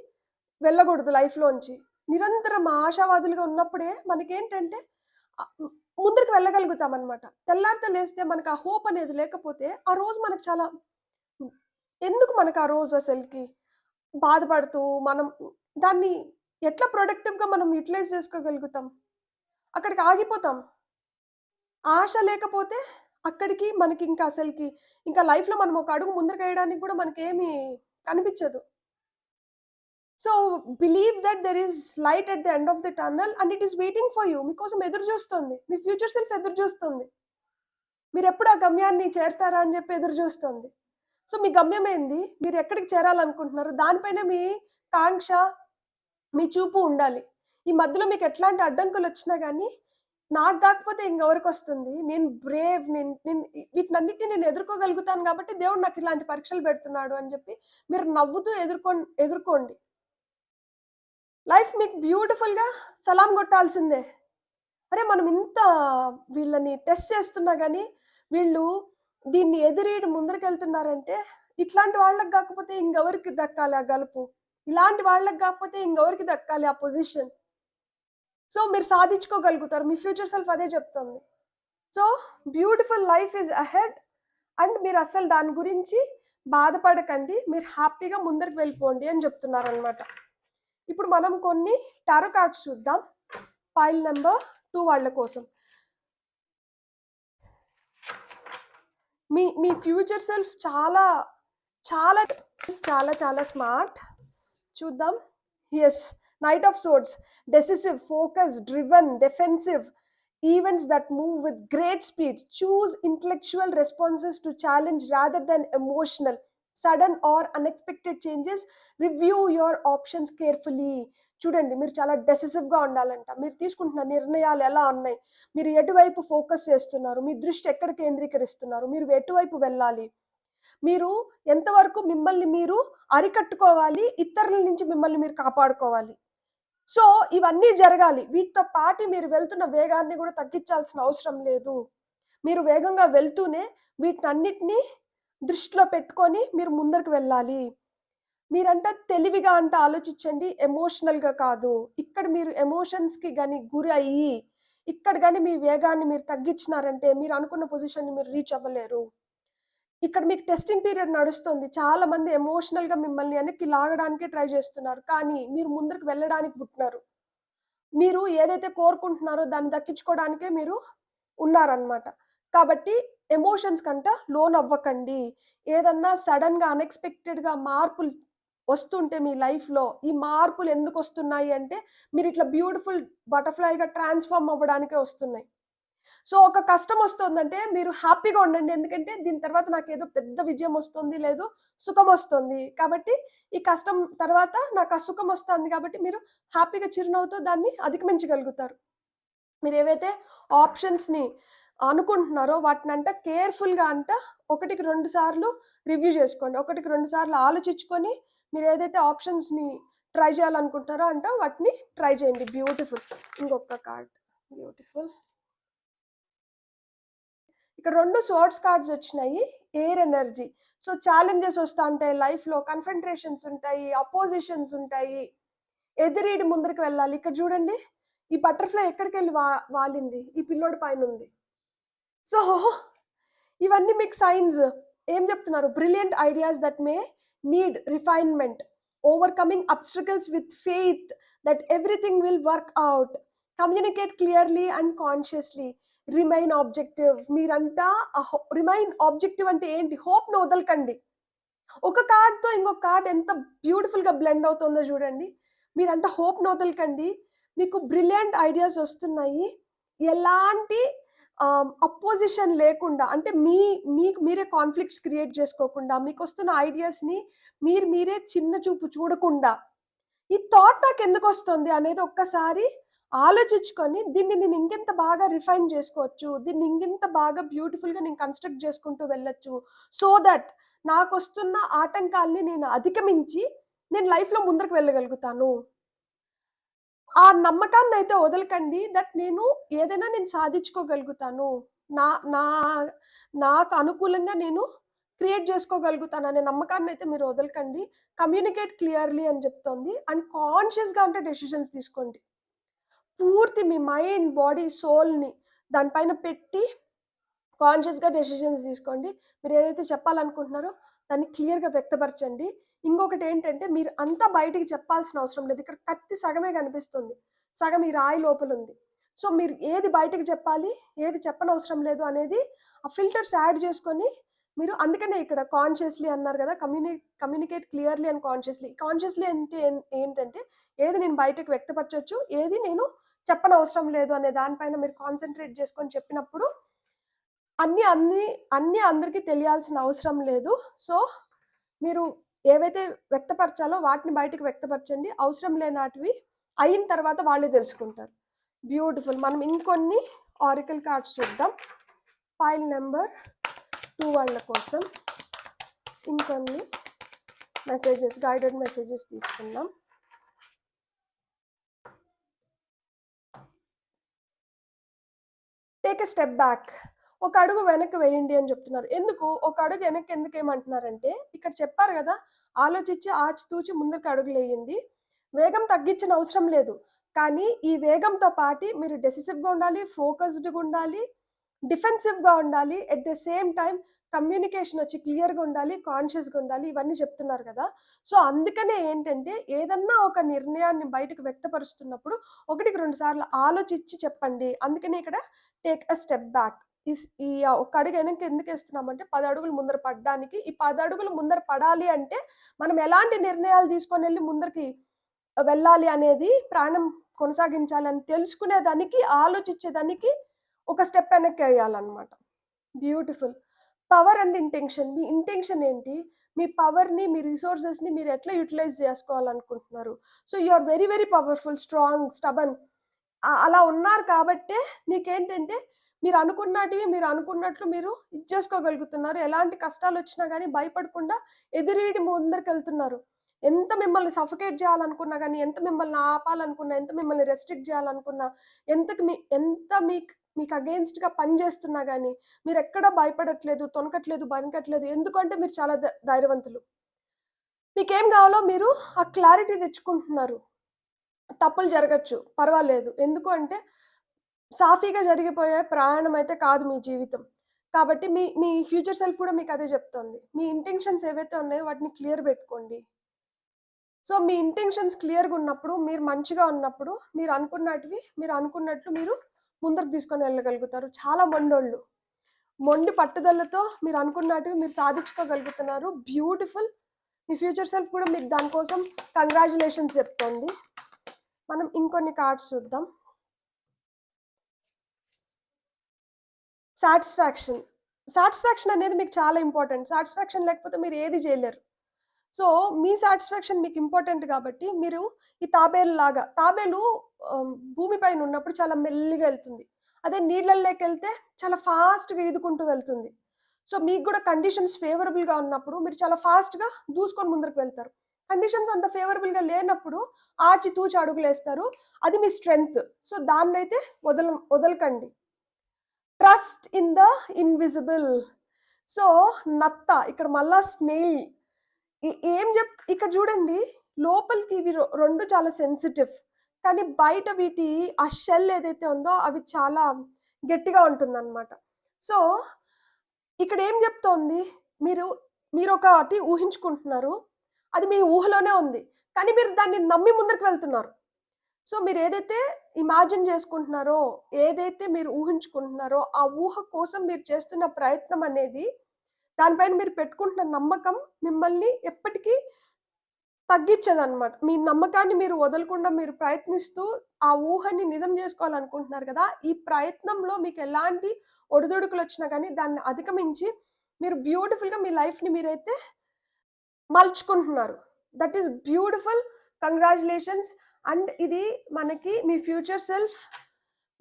వెళ్ళకూడదు లైఫ్‌లోంచి. నిరంతరం ఆశావాదులుగా ఉన్నప్పుడే మనకేంటంటే ఆహ్, హ్మ్, ముందరికి వెళ్ళగలుగుతామనమాట. తెల్లారితే లేస్తే మనకు ఆ హోప్ అనేది లేకపోతే, ఆ రోజు మనకు చాలా హ్మ్, ఎందుకు మనకు ఆ రోజు అసలకి బాధపడుతూ మనం దాన్ని ఎట్లా ప్రొడక్టివ్‌గా మనం యుటిలైజ్ చేసుకోగలుగుతాం? అక్కడికి ఆగిపోతాం. ఆశ లేకపోతే అక్కడికి మనకింక అసలకి ఇంకా లైఫ్‌లో మనం ఒక అడుగు ముందరకేయడానికి కూడా మనకేమి కనిపించదు. So believe that there is light at the end of the tunnel and it is waiting for you. మీకోసం ఎదురు చూస్తుంది. మీ ఫ్యూచర్ సెల్ఫ్ ఎదురు చూస్తుంది. మీరు ఎప్పుడు ఆ గమ్యాన్ని చేరుతారా అని చెప్పి ఎదురు చూస్తుంది. సో మీ గమ్యం ఏంది? మీరు ఎక్కడికి చేరాలనుకుంటున్నారు? దానిపైన మీ కాంక్ష, మీ చూపు ఉండాలి. ఈ మధ్యలో మీకు ఎట్లాంటి అడ్డంకులు వచ్చినా కానీ నాకు కాకపోతే ఇంకెవరికి వస్తుంది, నేను బ్రేవ్, నేను నేను వీటినన్నిటిని నేను ఎదుర్కోగలుగుతాను కాబట్టి దేవుడు నాకు ఇలాంటి పరీక్షలు పెడుతున్నాడు అని చెప్పి మీరు నవ్వుతూ ఎదుర్కోండి. లైఫ్ మీకు బ్యూటిఫుల్గా సలాం కొట్టాల్సిందే. అరే మనం ఇంత వీళ్ళని టెస్ట్ చేస్తున్నా కానీ వీళ్ళు దీన్ని ఎదిరీడు ముందరికెళ్తున్నారంటే ఇట్లాంటి వాళ్ళకి కాకపోతే ఇంకెవరికి దక్కాలి ఆ గలుపు? ఇలాంటి వాళ్ళకి కాకపోతే ఇంకెవరికి దక్కాలి ఆ పొజిషన్? సో మీరు సాధించుకోగలుగుతారు. మీ ఫ్యూచర్ సెల్ఫ్ అదే చెప్తుంది. So beautiful life is ahead and మీరు అసలు దాని గురించి బాధపడకండి. మీరు హ్యాపీగా ముందరికి వెళ్ళిపోండి అని చెప్తున్నారు అనమాట. ఇప్పుడు మనం కొన్ని టారో కార్డ్స్ చూద్దాం. ఫైల్ నెంబర్ 2 వాళ్ళ కోసం. మీ ఫ్యూచర్ సెల్ఫ్ చాలా చాలా చాలా చాలా స్మార్ట్. చూద్దాం. Yes, knight of swords, decisive, focus, driven, defensive, events that move with great speed. Choose intellectual responses to challenge rather than emotional. Sudden or unexpected changes. Review your options carefully. చూడండి, మీరు చాలా డెసిసివ్గా ఉండాలంట. మీరు తీసుకుంటున్న నిర్ణయాలు ఎలా ఉన్నాయి, మీరు ఎటువైపు ఫోకస్ చేస్తున్నారు, మీ దృష్టి ఎక్కడ కేంద్రీకరిస్తున్నారు, మీరు ఎటువైపు వెళ్ళాలి, మీరు ఎంతవరకు మిమ్మల్ని మీరు అరికట్టుకోవాలి, ఇతరుల నుంచి మిమ్మల్ని మీరు కాపాడుకోవాలి. సో ఇవన్నీ జరగాలి. వీటితో పాటు మీరు వెళ్తున్న వేగాన్ని కూడా తగ్గించాల్సిన అవసరం లేదు. మీరు వేగంగా వెళ్తూనే వీటన్నిటిని దృష్టిలో పెట్టుకొని మీరు ముందరికి వెళ్ళాలి. మీరంట తెలివిగా అంట ఆలోచించండి, ఎమోషనల్గా కాదు. ఇక్కడ మీరు ఎమోషన్స్కి కానీ గురి అయ్యి ఇక్కడ కానీ మీ వేగాన్ని మీరు తగ్గించినారంటే మీరు అనుకున్న పొజిషన్ని మీరు రీచ్ అవ్వలేరు. ఇక్కడ మీకు టెస్టింగ్ పీరియడ్ నడుస్తుంది. చాలా మంది ఎమోషనల్గా మిమ్మల్ని వెనక్కి లాగడానికే ట్రై చేస్తున్నారు, కానీ మీరు ముందరికి వెళ్ళడానికి పుట్టినారు. మీరు ఏదైతే కోరుకుంటున్నారో దాన్ని దక్కించుకోవడానికే మీరు ఉన్నారనమాట. కాబట్టి ఎమోషన్స్ కంట లోన్ అవ్వకండి. ఏదన్నా సడన్గా అన్ఎక్స్పెక్టెడ్గా మార్పులు వస్తుంటే మీ లైఫ్లో, ఈ మార్పులు ఎందుకు వస్తున్నాయి అంటే మీరు ఇట్లా బ్యూటిఫుల్ బటర్ఫ్లైగా ట్రాన్స్ఫార్మ్ అవ్వడానికే వస్తున్నాయి. సో ఒక కష్టం వస్తుందంటే మీరు హ్యాపీగా ఉండండి, ఎందుకంటే దీని తర్వాత నాకు ఏదో పెద్ద విజయం వస్తుంది, లేదు సుఖం వస్తుంది. కాబట్టి ఈ కష్టం తర్వాత నాకు ఆ సుఖం వస్తుంది కాబట్టి మీరు హ్యాపీగా చిరునవ్వుతో దాన్ని అధిగమించగలుగుతారు. మీరు ఏవైతే ఆప్షన్స్ని అనుకుంటున్నారో వాటిని అంట కేర్ఫుల్గా అంట 1కి 2 సార్లు రివ్యూ చేసుకోండి. 1కి 2 సార్లు ఆలోచించుకొని మీరు ఏదైతే ఆప్షన్స్ని ట్రై చేయాలనుకుంటున్నారో అంట వాటిని ట్రై చేయండి. బ్యూటిఫుల్. ఇంకొక కార్డ్ బ్యూటిఫుల్. ఇక్కడ 2 సోర్స్ కార్డ్స్ వచ్చినాయి. Air energy. సో ఛాలెంజెస్ వస్తూ ఉంటాయి లైఫ్లో, కన్ఫ్రంటేషన్స్ ఉంటాయి, అపోజిషన్స్ ఉంటాయి, ఎదిరీడి ముందరికి వెళ్ళాలి. ఇక్కడ చూడండి, ఈ బటర్ఫ్లై ఎక్కడికి వెళ్ళి వాలింది, ఈ పిల్లోడి పైన ఉంది. సో ఇవన్నీ మీకు సైన్స్ ఏం చెప్తున్నారు? Brilliant ideas that may need refinement, overcoming obstacles with faith that everything will work out, communicate clearly and consciously, remain objective. మీరంతా రిమైన్ ఆబ్జెక్టివ్ అంటే ఏంటి? హోప్ను వదలకండి. ఒక కార్డ్తో ఇంకొక కార్డ్ ఎంత బ్యూటిఫుల్గా బ్లెండ్ అవుతుందో చూడండి. మీరంతా హోప్ను వదలకండి. మీకు బ్రిలియంట్ ఐడియాస్ వస్తున్నాయి. ఎలాంటి అపోజిషన్ లేకుండా, అంటే మీకు మీరే కాన్ఫ్లిక్ట్స్ క్రియేట్ చేసుకోకుండా, మీకు వస్తున్న ఐడియాస్ని మీరే చిన్న చూపు చూడకుండా, ఈ థాట్ నాకు ఎందుకు వస్తుంది అనేది ఒక్కసారి ఆలోచించుకొని దీన్ని నేను ఇంకెంత బాగా రిఫైన్ చేసుకోవచ్చు, దీన్ని ఇంకెంత బాగా బ్యూటిఫుల్గా నేను కన్స్ట్రక్ట్ చేసుకుంటూ వెళ్ళొచ్చు, సో దట్ నాకు వస్తున్న ఆటంకాల్ని నేను అధిగమించి నేను లైఫ్లో ముందరకు వెళ్ళగలుగుతాను. ఆ నమ్మకాన్ని అయితే వదలకండి. దట్ నేను ఏదైనా నేను సాధించుకోగలుగుతాను, నా నా నాకు అనుకూలంగా నేను క్రియేట్ చేసుకోగలుగుతాను అనే నమ్మకాన్ని అయితే మీరు వదలకండి. కమ్యూనికేట్ క్లియర్లీ అని చెప్తోంది. అండ్ కాన్షియస్గా అంటే డెసిషన్స్ తీసుకోండి. పూర్తి మీ మైండ్, బాడీ, సోల్ని దానిపైన పెట్టి కాన్షియస్గా డెసిషన్స్ తీసుకోండి. మీరు ఏదైతే చెప్పాలనుకుంటున్నారో దాన్ని క్లియర్గా వ్యక్తపరచండి. ఇంకొకటి ఏంటంటే మీరు అంతా బయటికి చెప్పాల్సిన అవసరం లేదు. ఇక్కడ కత్తి సగమే కనిపిస్తుంది, సగం ఈ రాయి లోపల ఉంది. సో మీరు ఏది బయటకు చెప్పాలి, ఏది చెప్పనవసరం లేదు అనేది ఆ ఫిల్టర్స్ యాడ్ చేసుకొని మీరు అందుకనే ఇక్కడ కాన్షియస్లీ అన్నారు కదా, కమ్యూనికేట్ క్లియర్లీ అండ్ కాన్షియస్లీ అంటే ఏంటంటే ఏది నేను బయటకు వ్యక్తపరచవచ్చు, ఏది నేను చెప్పనవసరం లేదు అనే దానిపైన మీరు కాన్సన్ట్రేట్ చేసుకొని చెప్పినప్పుడు అన్నీ అన్నీ అన్నీ అందరికీ తెలియాల్సిన అవసరం లేదు. సో మీరు ఏవైతే వ్యక్తపరచాలో వాటిని బయటకు వ్యక్తపరచండి, అవసరం లేనాటివి అయిన తర్వాత వాళ్ళే తెలుసుకుంటారు. బ్యూటిఫుల్. మనం ఇంకొన్ని ఆరికల్ కార్డ్స్ చూద్దాం. ఫైల్ నెంబర్ 2 వాళ్ళ కోసం ఇంకొన్ని గైడెడ్ మెసేజెస్ తీసుకుందాం. Take a step back. ఒక అడుగు వెనక్కి వేయండి అని చెప్తున్నారు. ఎందుకు ఒక అడుగు వెనక్కి ఎందుకు ఏమంటున్నారంటే, ఇక్కడ చెప్పారు కదా, ఆలోచించి ఆచితూచి ముందుకు అడుగులు వేయండి. వేగం తగ్గించిన అవసరం లేదు, కానీ ఈ వేగంతో పాటు మీరు డెసిసివ్గా ఉండాలి, ఫోకస్డ్గా ఉండాలి, డిఫెన్సివ్గా ఉండాలి. At the same time communication వచ్చి క్లియర్గా ఉండాలి, కాన్షియస్గా ఉండాలి. ఇవన్నీ చెప్తున్నారు కదా. సో అందుకనే ఏంటంటే ఏదన్నా ఒక నిర్ణయాన్ని బయటకు వ్యక్తపరుస్తున్నప్పుడు 1-2 సార్లు ఆలోచించి చెప్పండి. అందుకనే ఇక్కడ టేక్ అ స్టెప్ బ్యాక్. ఈ ఒక అడుగు వెనక్కి ఎందుకు వేస్తున్నామంటే 10 అడుగులు ముందర పడడానికి. ఈ 10 అడుగులు ముందర పడాలి అంటే మనం ఎలాంటి నిర్ణయాలు తీసుకొని వెళ్ళి ముందరికి వెళ్ళాలి అనేది, ప్రాణం కొనసాగించాలని తెలుసుకునేదానికి, ఆలోచించేదానికి ఒక స్టెప్ వెనక్కి వేయాలన్నమాట. బ్యూటిఫుల్. Power and intention. మీ ఇంటెన్షన్ ఏంటి? మీ పవర్ని, మీ రిసోర్సెస్ని మీరు ఎట్లా యూటిలైజ్ చేసుకోవాలనుకుంటున్నారు? So you are very very powerful, strong, stubborn. అలా ఉన్నారు కాబట్టే మీకేంటంటే మీరు అనుకున్నటివి మీరు అనుకున్నట్లు మీరు ఇచ్చేసుకోగలుగుతున్నారు. ఎలాంటి కష్టాలు వచ్చినా కానీ భయపడకుండా ఎదురీడి ముందరికి వెళ్తున్నారు. ఎంత మిమ్మల్ని సఫకేట్ చేయాలనుకున్నా కానీ, ఎంత మిమ్మల్ని ఆపాలనుకున్నా, ఎంత మిమ్మల్ని రెస్ట్రిక్ట్ చేయాలనుకున్నా, ఎంత మీకు అగెయిన్స్ట్గా పనిచేస్తున్నా కానీ మీరు ఎక్కడా భయపడట్లేదు, తొనకట్లేదు, బనకట్లేదు. ఎందుకంటే మీరు చాలా ధైర్యవంతులు. మీకేం కావాలో మీరు ఆ క్లారిటీ తెచ్చుకుంటున్నారు. తప్పులు జరగచ్చు, పర్వాలేదు. ఎందుకు అంటే సాఫీగా జరిగిపోయే ప్రయాణం అయితే కాదు మీ జీవితం. కాబట్టి మీ ఫ్యూచర్ సెల్ఫ్ కూడా మీకు అదే చెప్తుంది. మీ ఇంటెన్షన్స్ ఏవైతే ఉన్నాయో వాటిని క్లియర్ పెట్టుకోండి. సో మీ ఇంటెన్షన్స్ క్లియర్గా ఉన్నప్పుడు, మీరు మంచిగా ఉన్నప్పుడు, మీరు అనుకున్నట్లు మీరు ముందరకు తీసుకొని వెళ్ళగలుగుతారు. చాలా మొండి పట్టుదలతో మీరు అనుకున్నటివి మీరు సాధించుకోగలుగుతున్నారు. బ్యూటిఫుల్. మీ ఫ్యూచర్ సెల్ఫ్ కూడా మీకు దానికోసం కంగ్రాచులేషన్స్ చెప్తోంది. మనం ఇంకొన్ని కార్డ్స్ చూద్దాం. సాటిస్ఫాక్షన్ అనేది మీకు చాలా ఇంపార్టెంట్. సాటిస్ఫాక్షన్ లేకపోతే మీరు ఏది చేయలేరు. సో మీ సాటిస్ఫాక్షన్ మీకు ఇంపార్టెంట్ కాబట్టి మీరు ఈ తాబేలు భూమిపైన ఉన్నప్పుడు చాలా మెల్లిగా వెళ్తుంది. అదే నీళ్ళల్లోకి వెళ్తే చాలా ఫాస్ట్గా ఈదుకుంటూ వెళ్తుంది. సో మీకు కూడా కండిషన్స్ ఫేవరబుల్గా ఉన్నప్పుడు మీరు చాలా ఫాస్ట్గా దూసుకొని ముందరకు వెళ్తారు. కండిషన్స్ అంత ఫేవరబుల్గా లేనప్పుడు ఆచితూచి అడుగులేస్తారు. అది మీ స్ట్రెంగ్త్. సో దాన్నైతే వదలకండి. Trust in the invisible. So నత్త ఇక్కడ మళ్ళా స్నేల్ ఇక్కడ చూడండి, లోపలికి ఇవి రెండు చాలా సెన్సిటివ్, కానీ బయట వీటి ఆ షెల్ ఏదైతే ఉందో అవి చాలా గట్టిగా ఉంటుందన్నమాట. సో ఇక్కడ ఏం చెప్తోంది, మీరు ఒకటి ఊహించుకుంటున్నారు, అది మీ ఊహలోనే ఉంది, కానీ మీరు దాన్ని నమ్మి ముందరికి వెళ్తున్నారు. సో మీరు ఏదైతే ఇమాజిన్ చేసుకుంటున్నారో, ఏదైతే మీరు ఊహించుకుంటున్నారో, ఆ ఊహ కోసం మీరు చేస్తున్న ప్రయత్నం అనేది, దానిపైన మీరు పెట్టుకుంటున్న నమ్మకం మిమ్మల్ని ఎప్పటికీ తగ్గించదన్నమాట. మీ నమ్మకాన్ని మీరు వదలకుండా మీరు ప్రయత్నిస్తూ ఆ ఊహని నిజం చేసుకోవాలనుకుంటున్నారు కదా. ఈ ప్రయత్నంలో మీకు ఎలాంటి ఒడిదుడుకులు వచ్చినా కానీ దాన్ని అధిగమించి మీరు బ్యూటిఫుల్గా మీ లైఫ్ని మీరైతే మలుచుకుంటున్నారు. That is beautiful. Congratulations. And ఇది మనకి మీ ఫ్యూచర్ సెల్ఫ్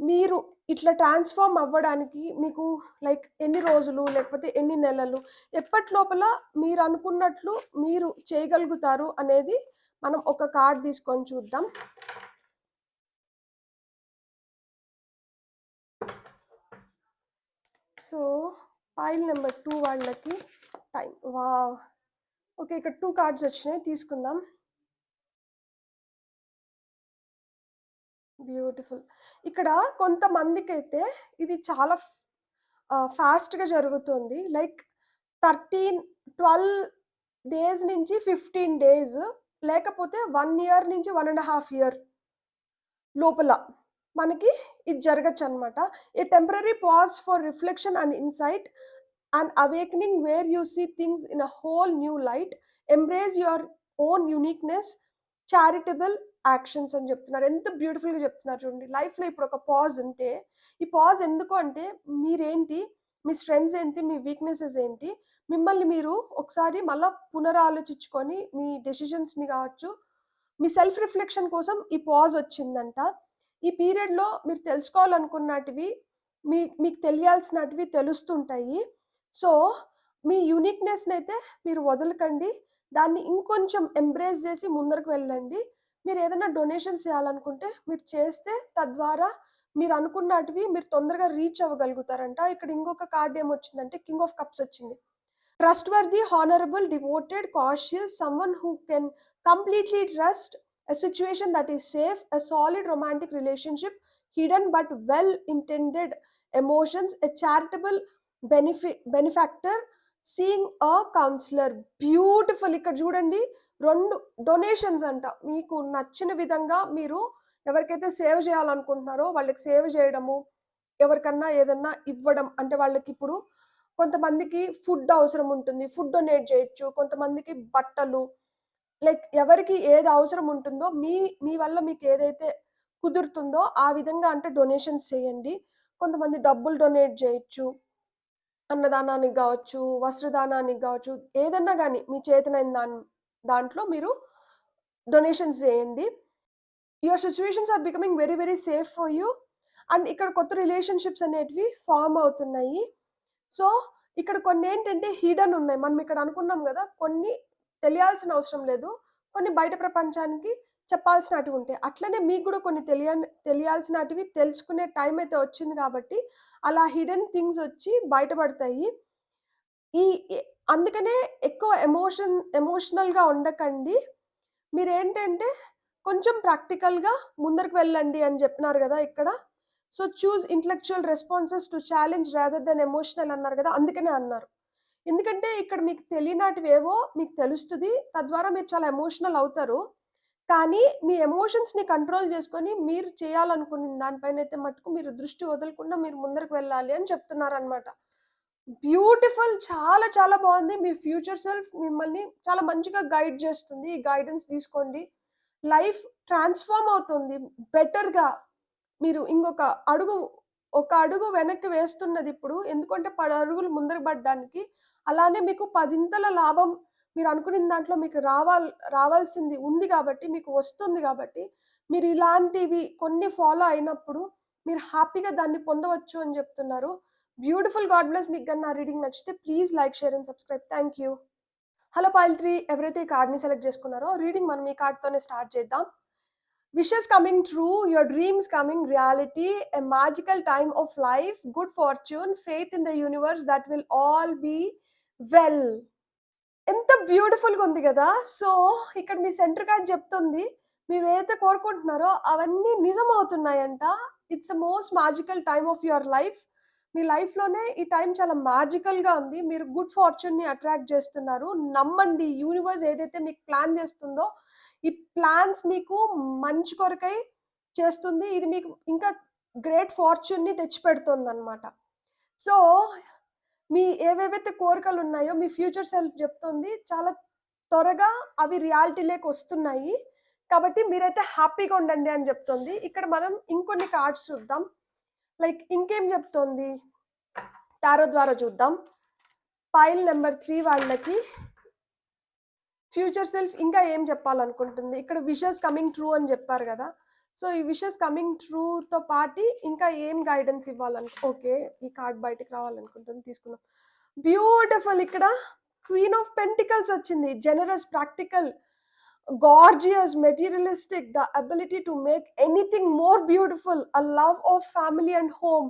మీరు ఇట్లా ట్రాన్స్ఫార్మ్ అవ్వడానికి మీకు లైక్ ఎన్ని రోజులు లేకపోతే ఎన్ని నెలలు, ఎప్పటి లోపల మీరు అనుకున్నట్లు మీరు చేయగలుగుతారు అనేది మనం ఒక కార్డ్ తీసుకొని చూద్దాం. సో ఫైల్ నెంబర్ 2 వాళ్ళకి టైం. ఓకే, ఇక్కడ 2 కార్డ్స్ వచ్చినాయి, తీసుకుందాం. బ్యూటిఫుల్. ఇక్కడ కొంతమందికి అయితే ఇది చాలా ఫాస్ట్గా జరుగుతుంది. లైక్ 12 డేస్ నుంచి 15 డేస్, లేకపోతే 1 ఇయర్ నుంచి 1.5 ఇయర్ లోపల మనకి ఇది జరగచ్చు అనమాట. A temporary pause for reflection and insight. an awakening where you see things in a whole new light, embrace your own uniqueness, charitable actions అని చెప్తున్నారు. ఎంత బ్యూటిఫుల్గా చెప్తున్నారు చూడండి. లైఫ్లో ఇప్పుడు ఒక పాజ్ ఉంటే, ఈ పాజ్ ఎందుకు అంటే మీరేంటి, మీ స్ట్రెంగ్స్ ఏంటి, మీ వీక్నెసెస్ ఏంటి, మిమ్మల్ని మీరు ఒకసారి మళ్ళీ పునరాలోచించుకొని మీ డెసిషన్స్ని కావచ్చు, మీ సెల్ఫ్ రిఫ్లెక్షన్ కోసం ఈ పాజ్ వచ్చిందంట. ఈ పీరియడ్లో మీరు తెలుసుకోవాలనుకున్నటివి, మీకు తెలియాల్సినటివి తెలుస్తుంటాయి. సో మీ యూనిక్నెస్ని అయితే మీరు వదలకండి, దాన్ని ఇంకొంచెం ఎంబ్రేస్ చేసి ముందరకు వెళ్ళండి. మీరు ఏదైనా డొనేషన్స్ చేయాలనుకుంటే మీరు చేస్తే తద్వారా మీరు అనుకున్నటివి మీరు తొందరగా రీచ్ అవ్వగలుగుతారంట. ఇక్కడ ఇంకొక కార్డ్ ఏమొచ్చిందంటే కింగ్ ఆఫ్ కప్స్ వచ్చింది. Trustworthy, honourable, devoted, cautious, someone who can completely trust, a situation that is safe, a solid romantic relationship, hidden but well intended emotions, a charitable benefactor, seeing a counsellor. Beautiful. ఇక్కడ చూడండి 2 donations అంట. మీకు నచ్చిన విధంగా మీరు ఎవరికైతే save చేయాలనుకుంటున్నారో వాళ్ళకి సేవ్ చేయడము, ఎవరికన్నా ఏదన్నా ఇవ్వడం. అంటే వాళ్ళకి ఇప్పుడు కొంతమందికి ఫుడ్ అవసరం ఉంటుంది, ఫుడ్ డొనేట్ చేయొచ్చు. కొంతమందికి బట్టలు, లైక్ ఎవరికి ఏది అవసరం ఉంటుందో మీ వల్ల మీకు ఏదైతే కుదురుతుందో ఆ విధంగా అంటే డొనేషన్స్ చేయండి. కొంతమంది డబ్బులు డొనేట్ చేయొచ్చు, అన్నదానానికి కావచ్చు, వస్త్రదానానికి కావచ్చు, ఏదన్నా కానీ మీ చేతనైన దాంట్లో మీరు డొనేషన్స్ చేయండి. Your situations are becoming very very safe for you. And ఇక్కడ కొత్త రిలేషన్షిప్స్ అనేటివి ఫామ్ అవుతున్నాయి. సో ఇక్కడ కొన్ని ఏంటంటే హిడెన్ ఉన్నాయి. మనం ఇక్కడ అనుకున్నాం కదా, కొన్ని తెలియాల్సిన అవసరం లేదు, కొన్ని బయట ప్రపంచానికి చెప్పాల్సినటివి ఉంటాయి. అట్లనే మీకు కూడా కొన్ని తెలియాల్సినటివి తెలుసుకునే టైం అయితే వచ్చింది కాబట్టి అలా హిడెన్ థింగ్స్ వచ్చి బయటపడతాయి. అందుకనే ఎక్కువ ఎమోషనల్గా ఉండకండి. మీరేంటంటే కొంచెం ప్రాక్టికల్గా ముందరికి వెళ్ళండి అని చెప్పినారు కదా ఇక్కడ. So choose intellectual responses to challenge rather than emotional అన్నారు కదా, అందుకనే అన్నారు. ఎందుకంటే ఇక్కడ మీకు తెలియనటివేవో మీకు తెలుస్తుంది, తద్వారా మీరు చాలా ఎమోషనల్ అవుతారు. కానీ మీ ఎమోషన్స్ని కంట్రోల్ చేసుకొని మీరు చేయాలనుకున్న దానిపైన అయితే మటుకు మీరు దృష్టి వదలకుండా మీరు ముందరకు వెళ్ళాలి అని చెప్తున్నారనమాట. బ్యూటిఫుల్. చాలా చాలా బాగుంది. మీ ఫ్యూచర్ సెల్ఫ్ మిమ్మల్ని చాలా మంచిగా గైడ్ చేస్తుంది. ఈ గైడెన్స్ తీసుకోండి. లైఫ్ ట్రాన్స్ఫార్మ్ అవుతుంది బెటర్గా. మీరు ఒక అడుగు వెనక్కి వేస్తున్నది ఇప్పుడు, ఎందుకంటే 10 అడుగులు ముందరకు పడడానికి. అలానే మీకు 10 లాభం మీరు అనుకున్న దాంట్లో మీకు రావాల్సింది ఉంది కాబట్టి, మీకు వస్తుంది కాబట్టి, మీరు ఇలాంటివి కొన్ని ఫాలో అయినప్పుడు మీరు హ్యాపీగా దాన్ని పొందవచ్చు అని చెప్తున్నారు. బ్యూటిఫుల్. God bless. మీకు కానీ నా రీడింగ్ నచ్చితే please like, share and subscribe. Thank you. Hello pile 3, ఎవరైతే ఈ కార్డ్ని సెలెక్ట్ చేసుకున్నారో రీడింగ్ మనం ఈ కార్డ్తోనే స్టార్ట్ చేద్దాం. Wishes coming true, your dreams coming reality, a magical time of life, good fortune, faith in the universe, that will all be well. ఎంత బ్యూటిఫుల్గా ఉంది కదా. సో ఇక్కడ మీ సెంటర్ కార్డ్ చెప్తుంది మీరు ఏదైతే కోరుకుంటున్నారో అవన్నీ నిజం అవుతున్నాయంట. It's a most magical time of your life. మీ లైఫ్లోనే ఈ టైం చాలా మ్యాజికల్గా ఉంది. మీరు గుడ్ ఫార్చ్యూన్ని అట్రాక్ట్ చేస్తున్నారు. నమ్మండి, యూనివర్స్ ఏదైతే మీకు ప్లాన్ చేస్తుందో ఈ ప్లాన్స్ మీకు మంచి కొరకై చేస్తుంది. ఇది మీకు ఇంకా గ్రేట్ ఫార్చ్యూన్ని తెచ్చిపెడుతుంది అనమాట. సో మీ ఏవేవైతే కోరికలు ఉన్నాయో మీ ఫ్యూచర్ సెల్ఫ్ చెప్తుంది చాలా త్వరగా అవి రియాలిటీలోకి వస్తున్నాయి. కాబట్టి మీరైతే హ్యాపీగా ఉండండి అని చెప్తుంది. ఇక్కడ మనం ఇంకొన్ని కార్డ్స్ చూద్దాం. లైక్ ఇంకేం చెప్తోంది టారో ద్వారా చూద్దాం. పైల్ నెంబర్ 3 వాళ్ళకి ఫ్యూచర్ సెల్ఫ్ ఇంకా ఏం చెప్పాలనుకుంటుంది. ఇక్కడ విషెస్ కమింగ్ ట్రూ అని చెప్పారు కదా. సో ఈ విషెస్ కమింగ్ ట్రూతో పాటు ఇంకా ఏం గైడెన్స్ ఓకే ఈ కార్డ్ బయటకు రావాలనుకుంటుంది, తీసుకుందాం. బ్యూటిఫుల్. ఇక్కడ క్వీన్ ఆఫ్ పెంటికల్స్ వచ్చింది. Generous, practical, gorgeous, materialistic, the ability to make anything more beautiful, a love of family and home,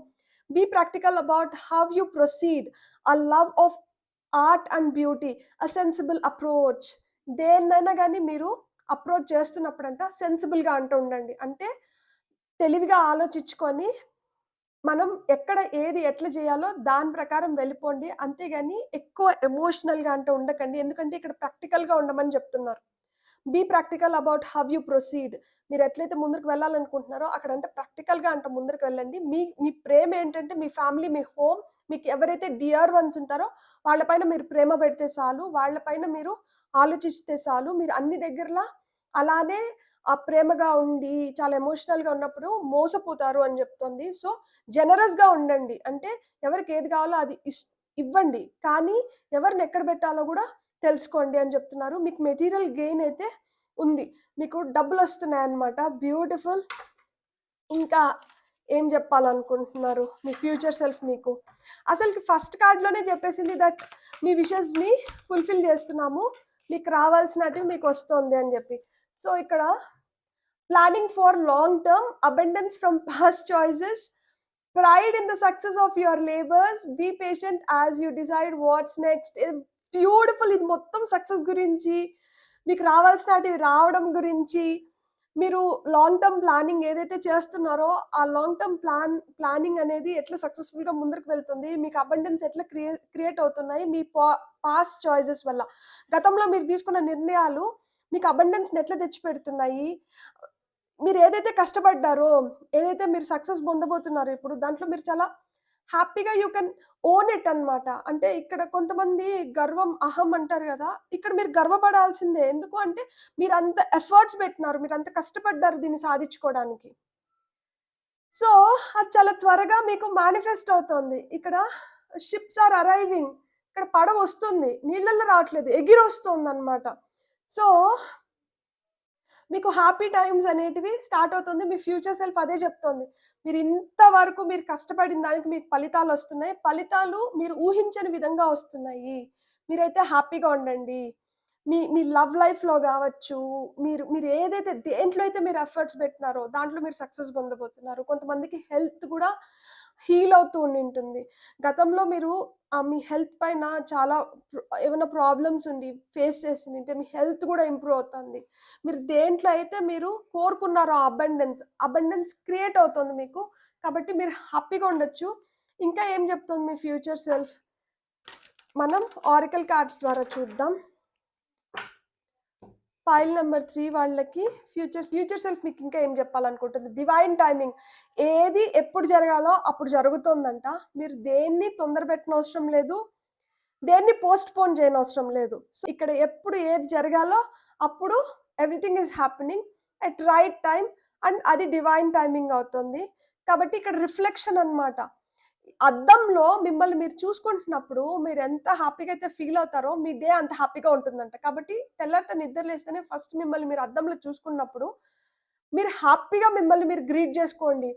be practical about how you proceed, a love of art and beauty, a sensible approach. దేన్నైనా కానీ మీరు approach చేస్తున్నప్పుడంట సెన్సిబుల్గా అంటూ ఉండండి. అంటే తెలివిగా ఆలోచించుకొని మనం ఎక్కడ ఏది ఎట్లా చేయాలో దాని ప్రకారం వెళ్ళిపోండి. అంతేగాని ఎక్కువ ఎమోషనల్గా అంటూ ఉండకండి. ఎందుకంటే ఇక్కడ ప్రాక్టికల్గా ఉండమని చెప్తున్నారు. Be practical about how you proceed. మీరు ఎట్లయితే ముందుకు వెళ్ళాలనుకుంటున్నారో అక్కడంటే ప్రాక్టికల్‌గా అంట ముందరికి వెళ్ళండి. మీ మీ ప్రేమ ఏంటంటే మీ ఫ్యామిలీ, మీ హోమ్, మీకు ఎవరైతే డియర్ వన్స్ ఉంటారో వాళ్ళ పైన మీరు ప్రేమ పెడితే చాలు. వాళ్ళ పైన మీరు ఆలోచిస్తే చాలు. మీరు అన్ని దగ్గరలా అలానే ప్రేమగా ఉండి చాలా ఎమోషనల్‌గా ఉన్నప్పుడు మోసపోతారు అని చెప్తుంది. సో, జనరస్‌గా ఉండండి. అంటే ఎవరికి ఏది కావాలో అది ఇవ్వండి. కానీ ఎవరిని ఎక్కడ పెట్టాలో గూడా తెలుసుకోండి అని చెప్తున్నారు. మీకు మెటీరియల్ గెయిన్ అయితే ఉంది. మీకు డబ్బులొస్తున్నాయన్నమాట. బ్యూటిఫుల్. ఇంకా ఏం జెప్పాలనుకుంటున్నారు మీ ఫ్యూచర్ సెల్ఫ్ మీకు? అసలకి ఫస్ట్ కార్డ్‌లోనే చెప్పేసింది దట్ మీ విషెస్‌ని ఫుల్‌ఫిల్ చేస్తున్నాము. మీకు రావాల్సినటివి మీకొస్తుంది అని జెప్పి. సో, ఇక్కడ planning for long term, abundance from past choices, pride in the success of your labours, be patient as you decide what's next. Beautiful. ఇది మొత్తం సక్సెస్ గురించి, మీకు రావాల్సినటివి రావడం గురించి, మీరు లాంగ్ టర్మ్ ప్లానింగ్ ఏదైతే చేస్తున్నారో ఆ లాంగ్ టర్మ్ ప్లానింగ్ అనేది ఎట్లా సక్సెస్ఫుల్‌గా ముందుకు వెళ్తుంది, మీకు అబండెన్స్ ఎట్లా క్రియేట్ అవుతున్నాయి మీ పాస్ట్ చాయిసెస్ వల్ల. గతంలో మీరు తీసుకున్న నిర్ణయాలు మీకు అబండెన్స్‌ని ఎట్లా తెచ్చిపెడుతున్నాయి. మీరు ఏదైతే కష్టపడ్డారో, ఏదైతే మీరు సక్సెస్ పొందబోతున్నారో ఇప్పుడు దాంట్లో మీరు చాలా హ్యాపీగా యూ కెన్ ఓన్ ఇట్ అన్నమాట. అంటే ఇక్కడ కొంతమంది గర్వం, అహం అంటారు గదా! ఇక్కడ మీరు గర్వపడాల్సిందే. ఎందుకు అంటే మీరంత ఎఫర్ట్స్ పెట్టినారు. మీరంత కష్టపడ్డారు దీన్ని సాధించుకోవడానికి. సో, అది చాలా త్వరగా మీకు మేనిఫెస్ట్ అవుతోంది. ఇక్కడ షిప్స్ ఆర్ అరైవింగ్. ఇక్కడ పడవొస్తుంది. నీళ్ళల్లో రావట్లేదు. ఎగిరొస్తోందన్నమాట. సో, మీకు హ్యాపీ టైమ్స్ అనేటివి స్టార్ట్ అవుతుంది. మీ ఫ్యూచర్ సెల్ఫ్ అదే చెప్తోంది. మీరు ఇంతవరకు మీరు కష్టపడిన దానికి మీకు ఫలితాలొస్తున్నాయి. ఫలితాలు మీరు ఊహించని విధంగా వస్తున్నాయి. మీరైతే హ్యాపీగా ఉండండి. మీ మీ లవ్ లైఫ్‌లో గావచ్చు, మీరు మీరు ఏదైతే దేంట్లో అయితే మీరు ఎఫర్ట్స్ పెట్టినారో దాంట్లో మీరు సక్సెస్ పొందబోతున్నారు. కొంతమందికి హెల్త్ కూడా హీల్ అవుతూ ఉండింటుంది. గతంలో మీరు మీ హెల్త్ పైన చాలా ఏమైనా ప్రాబ్లమ్స్ ఉండి ఫేస్ చేసిందుంటే మీ హెల్త్ కూడా ఇంప్రూవ్ అవుతుంది. మీరు దేంట్లో అయితే మీరు కోరుకున్నారో అబండెన్స్ క్రియేట్ అవుతుంది మీకు. కాబట్టి మీరు హ్యాపీగా ఉండొచ్చు. ఇంకా ఏం చెప్తుంది మీ ఫ్యూచర్ సెల్ఫ్? మనం ఆరికల్ కార్డ్స్ ద్వారా చూద్దాం. ఫైల్ నెంబర్ 3 వాళ్ళకి ఫ్యూచర్ సెల్ఫ్ మీకు ఇంకా ఏం చెప్పాలనుకుంటుంది? Divine timing. ఏది ఎప్పుడు జరగాలో అప్పుడు జరుగుతోందంట. మీరు దేన్ని తొందర పెట్టనవసరం లేదు. దేన్ని పోస్ట్‌పోన్ చేయనవసరం లేదు. సో, ఇక్కడ ఎప్పుడు ఏది జరగాలో అప్పుడు everything is happening at right time and అది డివైన్ టైమింగ్ అవుతుంది. కాబట్టి ఇక్కడ రిఫ్లెక్షన్ అన్నమాట. అద్దంలో మిమ్మల్ని మీరు చూసుకుంటున్నప్పుడు మీరెంత హ్యాపీగా అయితే ఫీల్ అవుతారో మీ డే అంత హ్యాపీగా ఉంటుందంట. కాబట్టి తెల్లారితే నిద్ర లేస్తేనే ఫస్ట్ మిమ్మల్ని మీరు అద్దంలో చూసుకున్నప్పుడు మీరు హ్యాపీగా మిమ్మల్ని మీరు గ్రీట్ చేసుకోండి.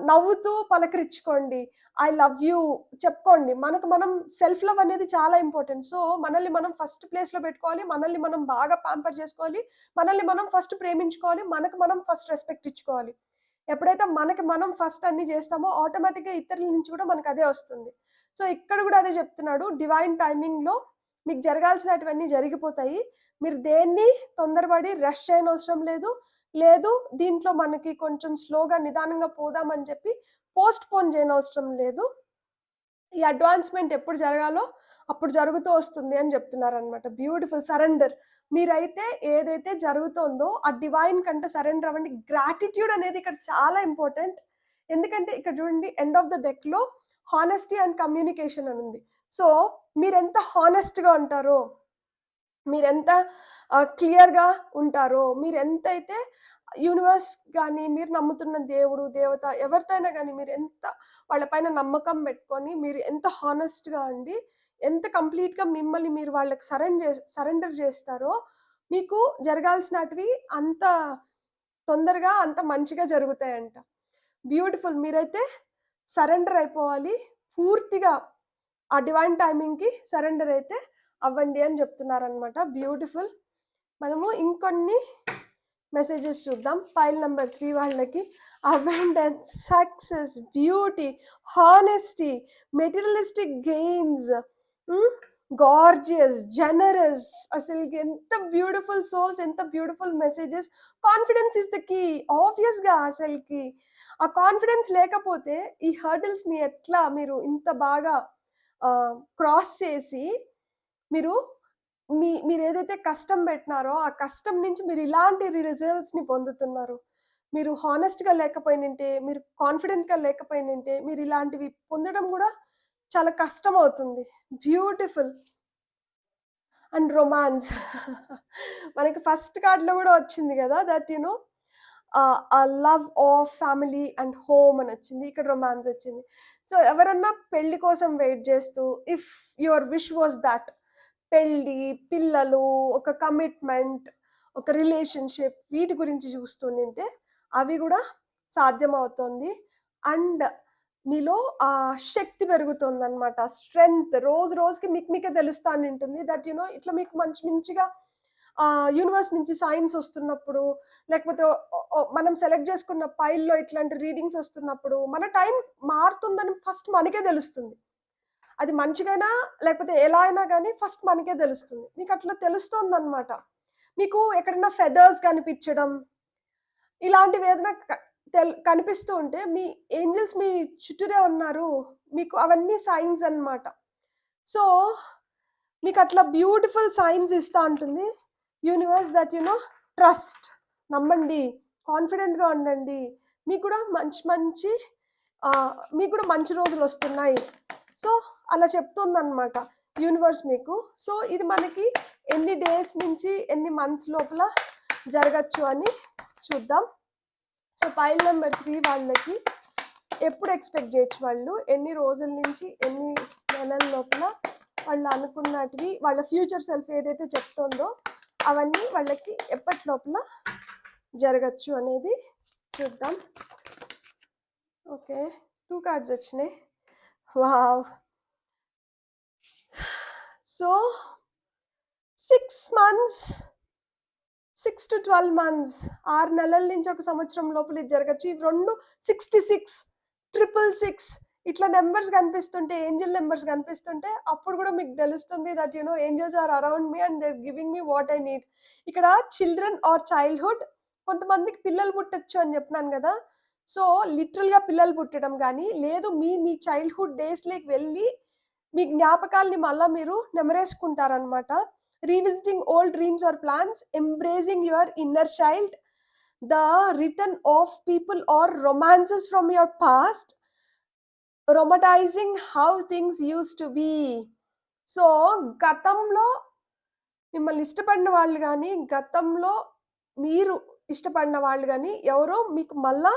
నవ్వుతూ పలకరించుకోండి. ఐ లవ్ యూ చెప్పుకోండి. మనకు మనం సెల్ఫ్ లవ్ అనేది చాలా ఇంపార్టెంట్. సో, మనల్ని మనం ఫస్ట్ ప్లేస్‌లో పెట్టుకోవాలి. మనల్ని మనం బాగా పాంపర్ చేసుకోవాలి. మనల్ని మనం ఫస్ట్ ప్రేమించుకోవాలి. మనకు మనం ఫస్ట్ రెస్పెక్ట్ ఇచ్చుకోవాలి. ఎప్పుడైతే మనకి మనం ఫస్ట్ అన్నీ చేస్తామో ఆటోమేటిక్‌గా ఇతరుల నుంచి కూడా మనకదే వస్తుంది. సో, ఇక్కడ కూడా అదే చెప్తున్నాడు. డివైన్ టైమింగ్‌లో మీకు జరగాల్సినటివన్నీ జరిగిపోతాయి. మీరు దేన్ని తొందరపడి రష్ చేయనవసరం లేదు. లేదు దీంట్లో మనకి కొంచెం స్లోగా నిదానంగా పోదామని చెప్పి పోస్ట్‌పోన్ చేయనవసరం లేదు. ఈ అడ్వాన్స్‌మెంట్ ఎప్పుడు జరగాలో అప్పుడు జరుగుతూ వస్తుంది అని చెప్తున్నారనమాట. బ్యూటిఫుల్. సరెండర్. మీరైతే ఏదైతే జరుగుతోందో ఆ డివైన్ కంటే సరెండర్ అవ్వండి. గ్రాటిట్యూడ్ అనేది ఇక్కడ చాలా ఇంపార్టెంట్. ఎందుకంటే ఇక్కడ చూడండి ఎండ్ ఆఫ్ ద డెక్‌లో హానెస్టీ అండ్ కమ్యూనికేషన్ అని ఉంది. సో, మీరెంత హానెస్ట్‌గా ఉంటారో, మీరెంత క్లియర్‌గా ఉంటారో, మీరెంతైతే యూనివర్స్ గాని, మీరు నమ్ముతున్న దేవుడు, దేవత ఎవరితో అయినా గాని మీరెంత వాళ్ళ పైన నమ్మకం పెట్టుకొని, మీరు ఎంత హానెస్ట్‌గా అండి, ఎంత కంప్లీట్‌గా మిమ్మల్ని మీరు వాళ్ళకి సరెండర్ చేస్తారో, మీకు జరగాల్సినటివి అంత తొందరగా, అంత మంచిగా జరుగుతాయంట. బ్యూటిఫుల్. మీరైతే సరెండర్ అయిపోవాలి. పూర్తిగా ఆ డివైన్ టైమింగ్‌కి సరెండర్ అయితే అవ్వండి అని చెప్తున్నారనమాట. బ్యూటిఫుల్. మనము ఇంకొన్ని మెసేజెస్ చూద్దాం. ఫైల్ నంబర్ 3 వాళ్ళకి abundance, success, beauty, honesty, materialistic gains, gorgeous, generous. అసలుకి ఎంత బ్యూటిఫుల్ సోల్స్, ఎంత beautiful messages. Confidence is the key. ఆబ్వియస్‌గా అసలుకి ఆ కాన్ఫిడెన్స్ లేకపోతే ఈ హర్డిల్స్‌ని ఎట్లా మీరు ఇంత బాగా క్రాస్ చేసి మీరు మీరేదైతే కష్టం పెట్టినారో, ఆ కష్టం నుంచి మీరు ఇలాంటి రిజల్ట్స్‌ని పొందుతున్నారు. మీరు హానెస్ట్‌గా లేకపోయినుంటే, మీరు కాన్ఫిడెంట్‌గా లేకపోయినుంటే, మీరిలాంటివి పొందడం గూడా చాలా కష్టమవుతుంది. బ్యూటిఫుల్. And romance. మనకి ఫస్ట్ కార్డ్‌లో గూడా వచ్చింది గదా! That love of family and home అనొచ్చింది. ఇక్కడ రొమాన్స్ వచ్చింది. సో, ఎవరన్నా పెళ్లి కోసం వెయిట్ జేస్తూ if your wish was that పెళ్లి, పిల్లలు, ఒక కమిట్మెంట్, ఒక రిలేషన్‌షిప్ వీటి గురించి చూస్తుండింటే అవి గూడా సాధ్యమవుతుంది. అండ్ మీలో శక్తి పెరుగుతుందనమాట. స్ట్రెంగ్త్ రోజు రోజుకి మీకే తెలుస్తానుంటుంది. దట్ ఇట్లా మీకు మంచిగా యూనివర్స్ నుంచి సైన్స్ వస్తున్నప్పుడు, లేకపోతే మనం సెలెక్ట్ చేసుకున్న పైల్‌లో ఇట్లాంటి రీడింగ్స్ వస్తున్నప్పుడు, మన టైం మారుతుందని ఫస్ట్ మనకే తెలుస్తుంది. అది మంచిగైనా, లేకపోతే ఎలా అయినా గానీ ఫస్ట్ మనకే తెలుస్తుంది. మీకట్లా తెలుస్తోందనమాట. మీకు ఎక్కడన్నా ఫెదర్స్ కనిపిచ్చడం, ఇలాంటివేదన్నా కనిపిస్తూ ఉంటే, మీ ఏంజెల్స్ మీ చుట్టూరే ఉన్నారు. మీకు అవన్నీ సైన్స్ అన్నమాట. సో, మీకట్లా బ్యూటిఫుల్ సైన్స్ ఇస్తా ఉంటుంది. Universe that trust. నమ్మండి. కాన్ఫిడెంట్‌గా ఉండండి. మీకు కూడా మంచి మీకు కూడా మంచి రోజులొస్తున్నాయి. సో, అలా చెప్తుందనమాట యూనివర్స్ మీకు. సో, ఇది మనకి ఎన్ని డేస్ నుంచి, ఎన్ని మంత్స్ లోపల జరగచ్చు అని చూద్దాం. సో, పైల్ నెంబర్ 3 వాళ్ళకి ఎప్పుడు ఎక్స్‌పెక్ట్ జేయొచ్చు వాళ్ళు? ఎన్ని రోజుల నుంచి, ఎన్ని నెలల లోపల వాళ్ళు అనుకున్నటివి, వాళ్ళ ఫ్యూచర్ సెల్ఫ్ ఏదైతే చెప్తోందో అవన్నీ వాళ్ళకి ఎప్పటి లోపల జరగచ్చు అనేది చూద్దాం. ఓకే. 2 కార్డ్స్ వచ్చినాయి. వావ్! సో 6 మంత్స్, 6-12 మంత్స్, 6 నెలల నుంచి 1 సంవత్సరం లోపల ఇది జరగచ్చు. ఇవి 2 66, 666 ఇట్లా నంబర్స్ కనిపిస్తుంటే, ఏంజెల్ నంబర్స్ కనిపిస్తుంటే అప్పుడు కూడా మీకు తెలుస్తుంది that angels are around me and they are giving me what I need. ఇక్కడ చిల్డ్రన్ ఆర్ చైల్డ్‌హుడ్, కొంతమందికి పిల్లలు పుట్టొచ్చు అని చెప్పినాను కదా! సో, లిటరల్‌గా పిల్లలు పుట్టడం గానీ, లేదు మీ చైల్డ్‌హుడ్ డేస్‌లోకి వెళ్ళి మీ జ్ఞాపకాల్ని మళ్ళా మీరు నెమరేసుకుంటారనమాట. Revisiting old dreams or plans, embracing your inner child, the return of people or romances from your past, romanticising how things used to be. So, గతంలో మిమ్మల్ని ఇష్టపడిన వాళ్ళు గానీ, గతంలో మీరు ఇష్టపడిన వాళ్ళు గానీ, ఎవరో మీకు మళ్ళా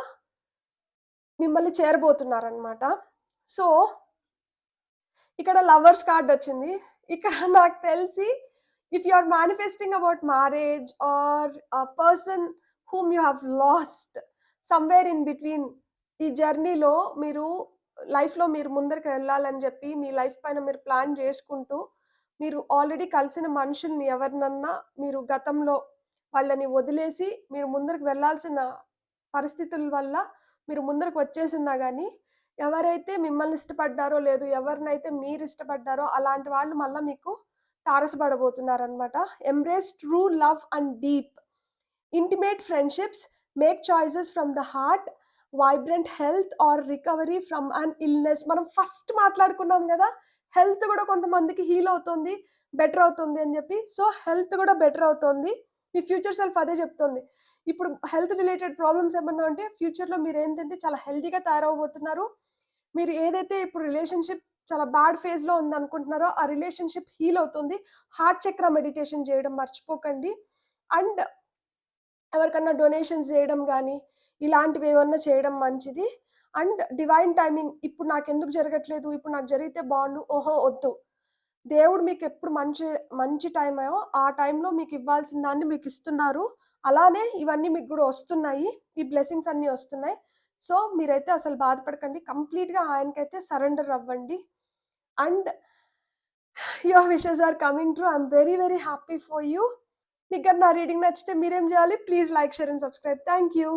మిమ్మల్ని చేరబోతున్నారనమాట. సో, ఇక్కడ లవర్స్ కార్డ్ వచ్చింది. ఇక్కడ నాకు తెలిసి if you are manifesting about marriage or person whom you have lost somewhere in between, ఈ జర్నీలో మీరు లైఫ్‌లో మీరు ముందరికి వెళ్ళాలని చెప్పి, మీ లైఫ్ పైన మీరు ప్లాన్ చేసుకుంటూ, మీరు ఆల్రెడీ కలిసిన మనుషుల్ని ఎవరినన్నా మీరు గతంలో వాళ్ళని వదిలేసి, మీరు ముందరికి వెళ్ళాల్సిన పరిస్థితుల వల్ల మీరు ముందరకు వచ్చేసున్నా గానీ, ఎవరైతే మిమ్మల్ని ఇష్టపడ్డారో, లేదు ఎవరినైతే మీరు ఇష్టపడ్డారో అలాంటి వాళ్ళు మళ్ళా మీకు తారసపడబోతున్నారనమాట. Embrace true love and deep intimate friendships, make choices from the heart, vibrant health or recovery from an illness. మనం ఫస్ట్ మాట్లాడుకున్నాం గదా! హెల్త్ గూడా కొంతమందికి హీల్ అవుతుంది, బెటర్ అవుతుంది అని జెప్పి. సో, హెల్త్ గూడా బెటర్ అవుతోంది. మీ ఫ్యూచర్ సెల్ఫ్ అదే జెప్తోంది. ఇప్పుడు హెల్త్ రిలేటెడ్ ప్రాబ్లమ్స్ ఏమన్నా ఉంటే ఫ్యూచర్‌లో మీరేంటంటే చాలా హెల్తీగా తయారవ్వబోతున్నారు. మీరు ఏదైతే ఇప్పుడు రిలేషన్‌షిప్ చాలా బ్యాడ్ ఫేజ్‌లో ఉందనుకుంటున్నారో, ఆ రిలేషన్‌షిప్ హీల్ అవుతుంది. హార్ట్ చక్ర మెడిటేషన్ జేయడం మర్చిపోకండి. అండ్ ఎవరికన్నా డొనేషన్స్ జేయడం గానీ, ఇలాంటివేవన్నా చేయడం మంచిది. అండ్ డివైన్ టైమింగ్, ఇప్పుడు నాకెందుకు జరగట్లేదు, ఇప్పుడు నాకు జరిగితే బావుండు, వద్దు. దేవుడు మీకెప్పుడు మంచి టైమో, ఆ టైంలో మీకివ్వాల్సిన దాన్ని మీకిస్తున్నారు. అలానే ఇవన్నీ మీకు గూడా వస్తున్నాయి. ఈ బ్లెస్సింగ్స్ అన్నీ వస్తున్నాయి. సో, మీరైతే అసలు బాధపడకండి. కంప్లీట్‌గా ఆయనకైతే సరెండర్ అవ్వండి. And your wishes are coming true. I'm very, very happy for you. మీకు గాని నా రీడింగ్ నచ్చితే మీరేం జేయాలి? Please like, share and subscribe. Thank you.